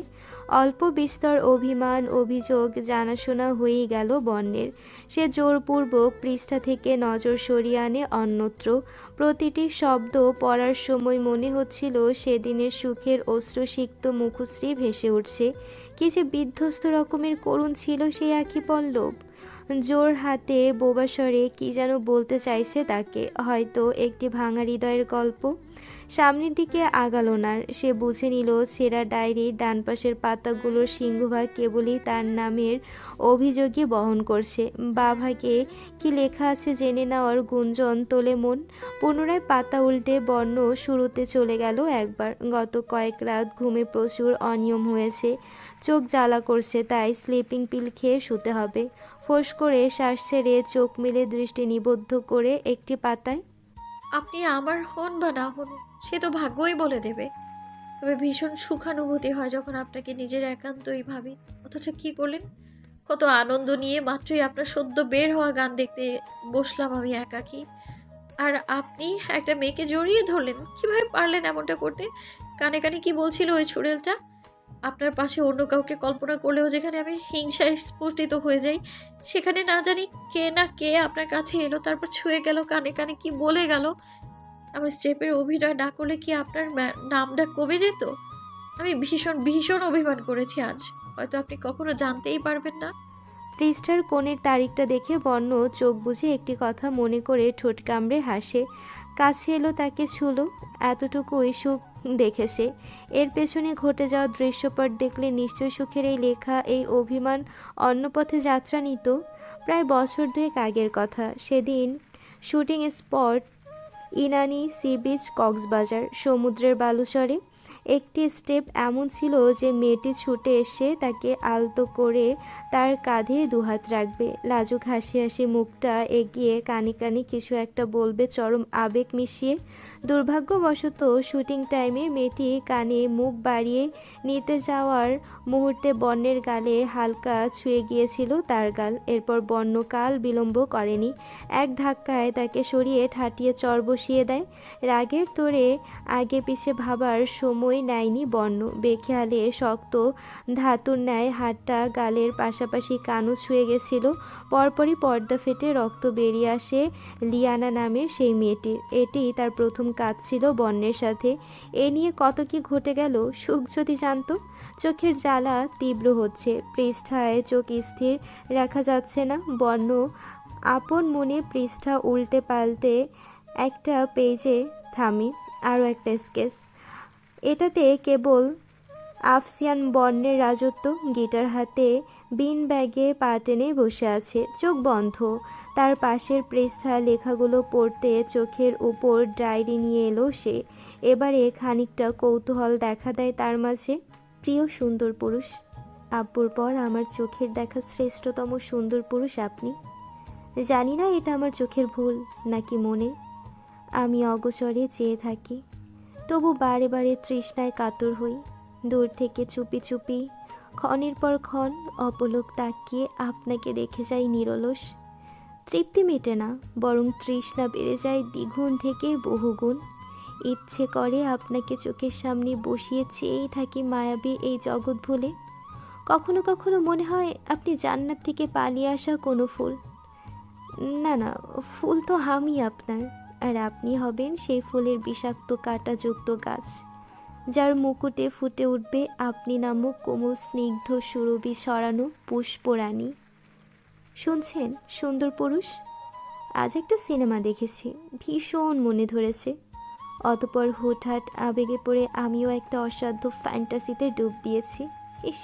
অল্প বিস্তর অভিমান অভিযোগ জানাশোনা হয়েই গেল বর্ণের। সে জোরপূর্বক পৃষ্ঠা থেকে নজর সরিয়ে আনে অন্যত্র। প্রতিটি শব্দ পড়ার সময় মনে হচ্ছিল সেদিনের সুখের অশ্রুসিক্ত মুখশ্রী ভেসে উঠছে। কি যে বিধ্বস্ত রকমের করুণ ছিল সেই আঁখি পল্লব। জোর হাতে বোবা স্বরে কী যেন বলতে চাইছে তাকে, হয়তো একটি ভাঙা হৃদয়ের গল্প। সামনের দিকে আগালো না। সে বুঝে নিল ছেঁড়া ডায়েরির ডান পাশের পাতাগুলোর সিংহভাগ কেবলই তার নামের অভিযোগই বহন করছে। বা ভাগে কি লেখা আছে জেনে নেওয়ার গুঞ্জন তোলে মন। পুনরায় পাতা উল্টে বর্ণ শুরুতে চলে গেল একবার। গত কয়েক রাত ঘুমে প্রচুর অনিয়ম হয়েছে, চোখ জ্বালা করছে, তাই স্লিপিং পিল খেয়ে শুতে হবে। ফোঁস করে শ্বাস ছেড়ে চোখ মেলে দৃষ্টি নিবদ্ধ করে একটি পাতায়। আপনি আমার হন বা না হন সে তো ভাগ্যই বলে দেবে, তবে ভীষণ সুখানুভূতি হয় যখন আপনাকে নিজের একান্তই ভাবি। অথচ কি করলেন? কত আনন্দ নিয়ে মাত্রই আপনার সদ্য বের হওয়া গান দেখতে বসলাম আমি একাকী, আর আপনি একটা মেয়েকে জড়িয়ে ধরলেন। কিভাবে পারলেন এমনটা করতে? কানে কানে কি বলছিল ওই ছুড়েলটা? আপনার পাশে অন্য কাউকে কল্পনা করলেও যেখানে আমি হিংসায় স্ফুটিত হয়ে যাই, সেখানে না জানি কে না কে আপনার কাছে এলো, তারপর ছুঁয়ে গেল, কানে কানে কি বলে গেল। আমার স্টেপের অভিনয় না করলে কি আপনার নামটা কমে যেত? আমি ভীষণ ভীষণ অভিমান করেছি আজ, হয়তো আপনি কখনো জানতেই পারবেন না। পৃষ্ঠার কোণের তারিখটা দেখে বর্ণ চোখ বুজে একটি কথা মনে করে ঠোঁট কামড়ে হাসে। কাছে এলো, তাকে ছুলো, এতটুকুই সুখ দেখেছে। এর পেছনে ঘটে যাওয়া দৃশ্যপট দেখলে নিশ্চয় সুখের এই লেখা এই অভিমান অন্য পথে যাত্রা নিত। প্রায় বছর দুয়েক আগের কথা। সেদিন shooting spot Inani sea beach, Cox's Bazar. সমুদ্রের বালুচরে একটি স্টেপ এমন ছিল যে মেয়েটি ছুটে এসে তাকে আলতো করে তার কাঁধে দুহাত রাখবে, লাজুক হাসি হাসি মুখটা এগিয়ে কানে কানে কিছু একটা বলবে চরম আবেগ মিশিয়ে। দুর্ভাগ্যবশত শুটিং টাইমে মেয়েটি কানে মুখ বাড়িয়ে নিতে যাওয়ার মুহূর্তে বর্ণের গালে হালকা ছুঁয়ে গিয়েছিল তার গাল। এরপর বর্ণ কাল বিলম্ব করেনি, এক ধাক্কায় তাকে সরিয়ে ঠাটিয়ে চর বসিয়ে দেয়। রাগের তোড়ে আগে পিছে ভাবার সময় নেয়নি বর্ণ। বেখেয়ালে শক্ত ধাতুর ন্যায় হাতটা গালের পাশাপাশি কানও ছুঁয়ে গেছিল। পরপরই পর্দা ফেটে রক্ত বেরিয়ে আসে লিয়ানা নামের সেই মেয়েটির। এটি তার প্রথম কাজ ছিল বর্ণের সাথে। এ নিয়ে কত কি ঘটে গেল সুখ যদি জানতো। চোখের জ্বালা তীব্র হচ্ছে, পৃষ্ঠায় চোখ স্থির রাখা যাচ্ছে না। বর্ণ আপন মনে পৃষ্ঠা উল্টে পাল্টে একটা পেজে থামি, আরও একটা স্কেচ। এটাতে কেবল আফসিয়ান বর্ণের রাজত্ব। গিটার হাতে বিন ব্যাগে পা টেনে বসে আছে, চোখ বন্ধ। তার পাশের পৃষ্ঠা লেখাগুলো পড়তে চোখের উপর ডায়েরি নিয়ে এলো সে। এবারে খানিকটা কৌতূহল দেখা দেয় তার মাঝে। প্রিয় সুন্দর পুরুষ, আব্বুর পর আমার চোখের দেখা শ্রেষ্ঠতম সুন্দর পুরুষ আপনি। জানি না এটা আমার চোখের ভুল নাকি মনে। আমি অগোচরে চেয়ে থাকি, তবু বারে বারে তৃষ্ণায় কাতর হই। দূর থেকে চুপি চুপি ক্ষণের পর ক্ষণ অপলক তাকিয়ে আপনাকে দেখে যাই নিরলস। তৃপ্তি মেটে না, বরং তৃষ্ণা বেড়ে যায় দ্বিগুণ থেকে বহুগুণ। ইচ্ছে করে আপনাকে চোখের সামনে বসিয়ে চেয়েই থাকি মায়াবী এই জগৎ ভুলে। কখনো কখনো মনে হয় আপনি জান্নাত থেকে পালিয়ে আসা কোনো ফুল। না না, ফুল তো আমি আপনার, আর আপনি হবেন সেই ফুলের বিষাক্ত কাঁটাযুক্ত গাছ, যার মুকুটে ফুটে উঠবে আপনি নামক কোমল স্নিগ্ধ সুরভি ছড়ানো পুষ্পরাণী। শুনছেন সুন্দর পুরুষ? আজ একটা সিনেমা দেখেছি, ভীষণ মনে ধরেছে। অতপর হুটহাট আবেগে পড়ে আমিও একটা অসাধ্য ফ্যান্টাসিতে ডুব দিয়েছি। ইস,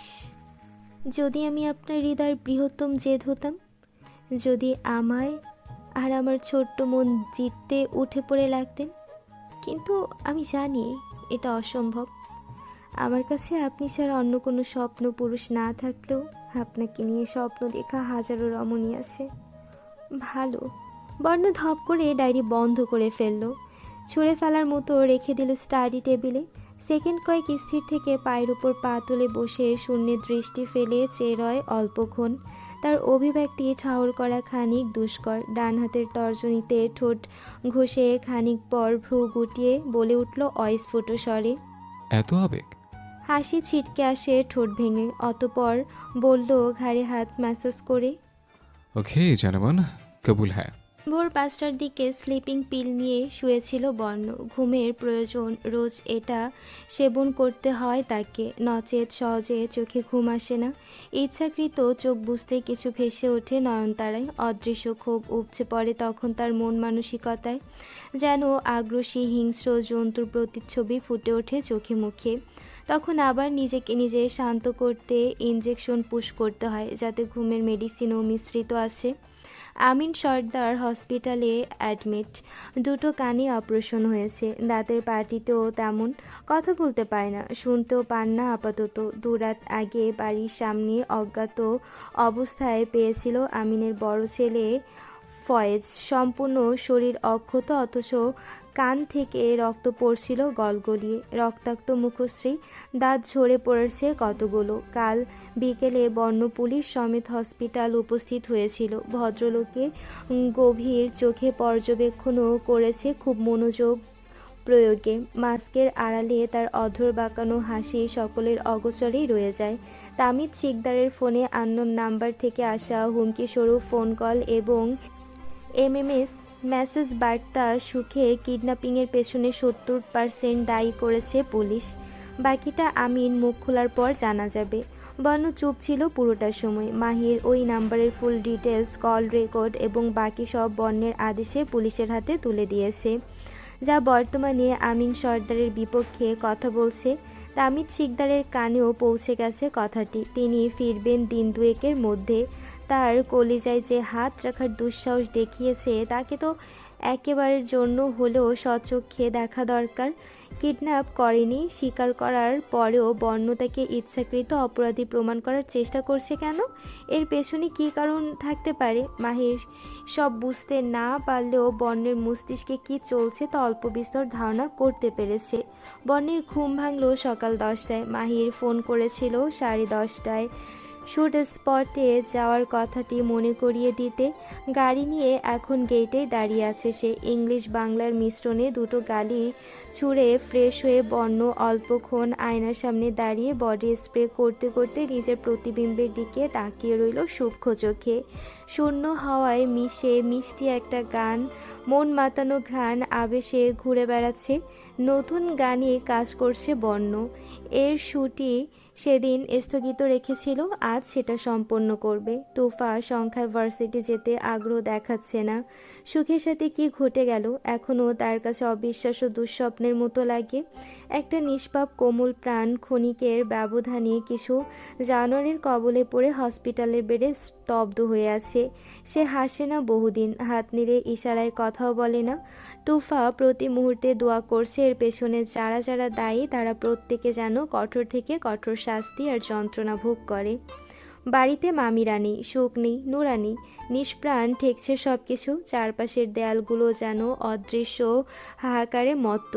যদি আমি আপনার হৃদয়ের বৃহত্তম জেদ হতাম, যদি আমায় আর আমার ছোট্ট মন জিততে উঠে পড়ে লাগতেন। কিন্তু আমি জানি এটা অসম্ভব। আমার কাছে আপনি ছাড়া অন্য কোনো স্বপ্ন পুরুষ না থাকলেও আপনাকে নিয়ে স্বপ্ন দেখা হাজারো রমণী আছে। ভালো। বর্ণ ধপ করে ডায়েরি বন্ধ করে ফেললো, ছুঁড়ে ফেলার মতো রেখে দিল স্টাডি টেবিলে। সেকেন্ড কয়েক স্থির থেকে পায়ের উপর পা তুলে বসে শূন্যে দৃষ্টি ফেলে চেয়ে রয় অল্পক্ষণ। তার অভিব্যক্তি ঠাউর করা খানিক দুষ্কর। ডান হাতের তর্জনীতে ঠোঁট ঘষে খানিক পর ভ্রু গুটিয়ে বলে উঠল অস্ফুট স্বরে, এত আবেগ? হাসি ছিটকে আসে ঠোঁট ভেঙে। অতপর বলল ঘাড়ে হাত ম্যাসাজ করে, ওকে জানেমান, কবুল হ্যাঁ। ভোর 5টার দিকে স্লিপিং পিল নিয়ে শুয়েছিল বর্ণ। ঘুমের প্রয়োজন, রোজ এটা সেবন করতে হয় তাকে, নচেত সহজে চোখে ঘুম আসে না। ইচ্ছাকৃত চোখ বুঝতে কিছু ভেসে ওঠে নয়নতারায়, অদৃশ্য ক্ষোভ উপচে পড়ে তখন তার মন মানসিকতায়, যেন আগ্রাসী হিংস্র জন্তুর প্রতিচ্ছবি ফুটে ওঠে চোখে মুখে। তখন আবার নিজেকে নিজে শান্ত করতে ইনজেকশন পুশ করতে হয়, যাতে ঘুমের মেডিসিনও মিশ্রিত আছে। আমিন সর্দার হসপিটালে অ্যাডমিট, দুটো কানে অপারেশন হয়েছে। দাঁতের পাটিতেও তেমন কথা বলতে পারে না, শুনতেও পান না আপাতত। দুরাত আগে বাড়ির সামনে অজ্ঞাত অবস্থায় পেয়েছিল আমিনের বড় ছেলে ফয়েজ। সম্পূর্ণ শরীর অক্ষত, অথচ কান থেকে রক্ত পড়ছিল গলগলিয়ে। রক্তাক্ত মুখশ্রী, দাঁত ঝরে পড়েছে কতগুলো। কাল বিকেলে বন্য পুলিশ সমেত হসপিটাল উপস্থিত হয়েছিল। ভদ্রলোকে গভীর চোখে পর্যবেক্ষণও করেছে খুব মনোযোগ প্রয়োগে। মাস্কের আড়ালে তার অধর বাঁকানো হাসি সকলের অগোচরেই রয়ে যায়। তামিদ শিকদারের ফোনে আননোন নাম্বার থেকে আসা হুমকিস্বরূপ ফোন কল এবং এমএমএস মেসেজ বার্তা সুখে কিডন্যাপিংয়ের পেছনে 70% দায়ী করেছে পুলিশ। বাকিটা আমিন মুখ খোলার পর জানা যাবে। বনু চুপ ছিল পুরোটা সময়। মাহির ওই নাম্বারের ফুল ডিটেলস, কল রেকর্ড এবং বাকি সব বর্ণের আদেশে পুলিশের হাতে তুলে দিয়েছে, যা বর্তমানে আমিন সর্দারের বিপক্ষে কথা বলছে। তামিদ শিকদারের কানেও পৌঁছে গেছে কথাটি। তিনি ফিরবেন দিন দুয়েকের মধ্যে। তার কলিজায় যে হাত রাখার দুঃসাহস দেখিয়েছে, তাকে তো একেবারের জন্য হলেও স্বচক্ষে দেখা দরকার। কিডন্যাপ করেনি স্বীকার করার পরেও বর্ণ তাকে ইচ্ছাকৃত অপরাধী প্রমাণ করার চেষ্টা করছে কেন? এর পেছনে কী কারণ থাকতে পারে? মাহির সব বুঝতে না পারলেও বর্ণের মস্তিষ্কে কী চলছে তা অল্প বিস্তর ধারণা করতে পেরেছে। বর্ণের ঘুম ভাঙল সকাল 10টায়। মাহির ফোন করেছিল 10:30টায় শুট স্পটে যাওয়ার কথাটি মনে করিয়ে দিতে। গাড়ি নিয়ে এখন গেটেই দাঁড়িয়ে আছে সে। ইংলিশ বাংলার মিশ্রণে দুটো গালি ছুঁড়ে ফ্রেশ হয়ে বর্ণ অল্পক্ষণ আয়নার সামনে দাঁড়িয়ে বডি স্প্রে করতে করতে নিজের প্রতিবিম্বের দিকে তাকিয়ে রইল সূক্ষ্ম চোখে। শূন্য হাওয়ায় মিশে মিষ্টি একটা গান, মন মাতানো ঘ্রাণ আবেশে ঘুরে বেড়াচ্ছে। নতুন গানে কাজ করছে বর্ণ। এর শুটই সেদিন স্থগিত রেখেছিল, আজ সেটা সম্পন্ন করবে। তুফা সংখ্যায় ভার্সিটি যেতে আগ্রহ দেখাচ্ছে না। সুখের সাথে কি ঘটে গেল এখনও তার কাছে অবিশ্বাস্য দুঃস্বপ্নের মতো লাগে। একটা নিষ্পাপ কোমল প্রাণ ক্ষণিকের ব্যবধানে কিছু জানোয়ারের কবলে পড়ে হসপিটালের বেডে স্তব্ধ হয়ে আছে। সে হাসে না বহুদিন, হাত নেড়ে ইশারায় কথাও বলে না। তুফা প্রতি মুহূর্তে দোয়া করছে এর পেছনে যারা যারা দায়ী তারা প্রত্যেকে যেন কঠোর থেকে কঠোর শাস্তি আর যন্ত্রণা ভোগ করে। বাড়িতে মামিরা নেই, সুখ নেই, নুরানি। নিষ্প্রাণ ঠেকছে সব কিছু। চারপাশের দেয়ালগুলো যেন অদৃশ্য হাহাকারে মত্ত।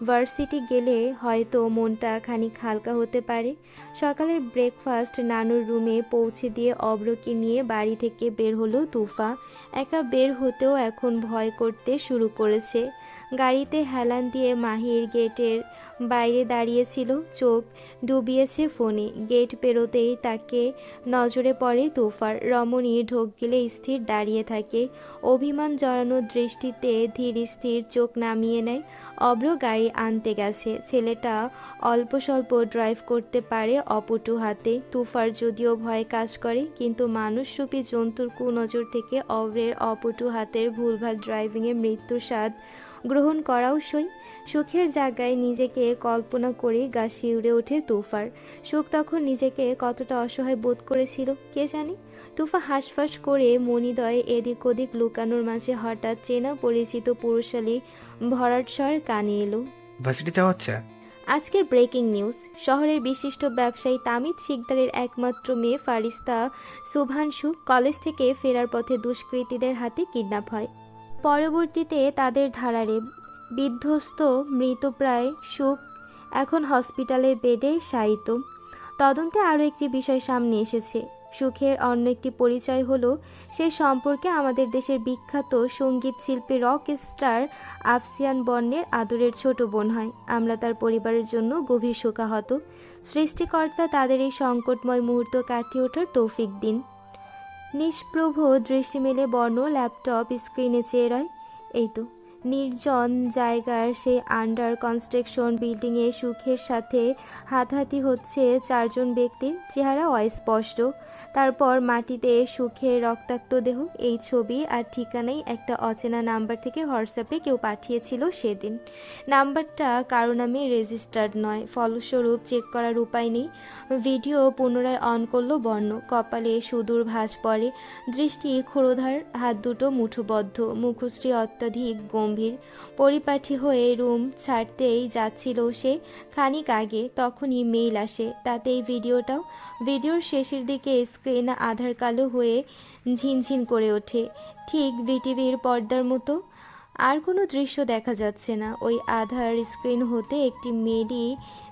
ভার্সিটি গেলে হয়তো মনটা খানিক হালকা হতে পারে। সকালের ব্রেকফাস্ট নানুর রুমে পৌঁছে দিয়ে অব্রকে নিয়ে বাড়ি থেকে বের হলো তুফা। একা বের হতেও এখন ভয় করতে শুরু করেছে। গাড়িতে হেলান দিয়ে মাহির গেটের বাইরে দাঁড়িয়েছিল, চোখ ডুবিয়েছে ফোনে। গেট পেরোতেই তাকে নজরে পড়ে তুফার। রমণী ঢোক গেলে স্থির দাঁড়িয়ে থাকে, অভিমান জড়ানো দৃষ্টিতে ধীর স্থির চোখ নামিয়ে নেয়। অব্র গাড়ি আনতে গেছে। ছেলেটা অল্প স্বল্প ড্রাইভ করতে পারে অপটু হাতে। তুফার যদিও ভয় কাজ করে, কিন্তু মানুষরূপী জন্তুর কুনজর থেকে অব্রের অপটু হাতের ভুলভাল ড্রাইভিংয়ে মৃত্যুর স্বাদ গ্রহণ করাও সই। সুখের জায়গায় নিজেকে কল্পনা করে গা শিউরে ওঠে তুফার। সুখ তখন নিজেকে কতটা অসহায় বোধ করেছিল কে জানে। তুফা হাঁসফাঁস করে মনিদয় এদিক ওদিক লুকানোর মাঝে হঠাৎ চেনা পরিচিত পুরুষালী ভরাট স্বর কানে এলো। ভার্সিটি যাওয়া হচ্ছে? আজকের ব্রেকিং নিউজ, শহরের বিশিষ্ট ব্যবসায়ী তামিদ শিকদারের একমাত্র মেয়ে ফারিস্তা শুভাংশু কলেজ থেকে ফেরার পথে দুষ্কৃতীদের হাতে কিডন্যাপ হয়। পরবর্তীতে তাদের ধারারে বিধ্বস্ত মৃতপ্রায় সুখ এখন হসপিটালের বেডে শায়িত। তদন্তে আরও একটি বিষয় সামনে এসেছে। সুখের অন্য একটি পরিচয় হলো সে সম্পর্কে আমাদের দেশের বিখ্যাত সঙ্গীত শিল্পী রক স্টার আফসিয়ান বর্ণের আদরের ছোট বোন হয়। আমরা তার পরিবারের জন্য গভীর শোকাহত। সৃষ্টিকর্তা তাদের এই সংকটময় মুহূর্ত কাটিয়ে ওঠার তৌফিক দিন। নিষ্প্রভ দৃষ্টি মেলে বর্ণ ল্যাপটপ স্ক্রিনে চেয়ে রয়। এই তো নির্জন জায়গার সেই আন্ডার কনস্ট্রাকশন বিল্ডিংয়ে সুখের সাথে হাতাহাতি হচ্ছে চারজন ব্যক্তির, চেহারা অস্পষ্ট। তারপর মাটিতে সুখের রক্তাক্ত দেহ। এই ছবি আর ঠিকানাই একটা অচেনা নাম্বার থেকে হোয়াটসঅ্যাপে কেউ পাঠিয়েছিল সেদিন। নাম্বারটা কারো নামে রেজিস্টার্ড নয়, ফলস্বরূপ চেক করার উপায় নেই। ভিডিও পুনরায় অন করলো বর্ণ। কপালে সুদূর ভাঁজ পড়ে, দৃষ্টি ক্ষুরোধার, হাত দুটো মুঠোবদ্ধ, মুখশ্রী অত্যাধিক গম্ভীর। পরিপাটি হয়ে রুম ছাড়তেই যাচ্ছিল সে খানিক আগে, তখনই মেইল আসে, তাতেই ভিডিওটাও। ভিডিওর শেষের দিকে স্ক্রিন আধার কালো হয়ে ঝিনঝিন করে ওঠে, ঠিক বিটিভির পর্দার মতো। আর কোনো দৃশ্য দেখা যাচ্ছে না। ওই আধার স্ক্রিন হতে একটি মেয়েলি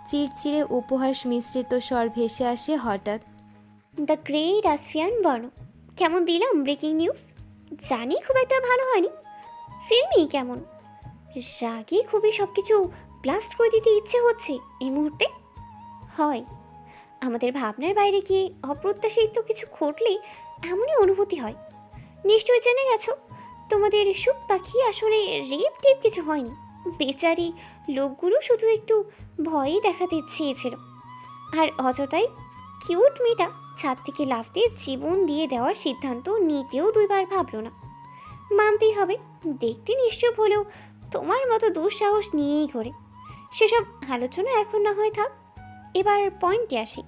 চিরচিরে উপহাস মিশ্রিত স্বর ভেসে আসে হঠাৎ। দ্য গ্রেট আসফিয়ান বর্ণ, কেমন দিলাম ব্রেকিং নিউজ? জানি খুব একটা ভালো হয়নি, ফিল্মই কেমন। রাগে খুবই সব কিছু ব্লাস্ট করে দিতে ইচ্ছে হচ্ছে এই মুহূর্তে। হয় আমাদের ভাবনার বাইরে গিয়ে অপ্রত্যাশিত কিছু ঘটলে এমনই অনুভূতি হয়। নিশ্চয়ই জেনে গেছো তোমাদের সুখ পাখি আসলে রেপ টেপ কিছু হয়নি। বেচারি লোকগুলো শুধু একটু ভয়ই দেখাতে চেয়েছিল, আর অযথাই কিউট মেয়েটা ছাদ থেকে লাফ দিয়ে জীবন দিয়ে দেওয়ার সিদ্ধান্ত নিতেও দুইবার ভাবলো না। মানতেই হবে, দেখতে নিশ্চুপ হলেও তোমার মতো দুঃসাহস নিয়েই করে। সেসব আলোচনা এখন না হয়ে থাক, এবার পয়েন্টে আসি।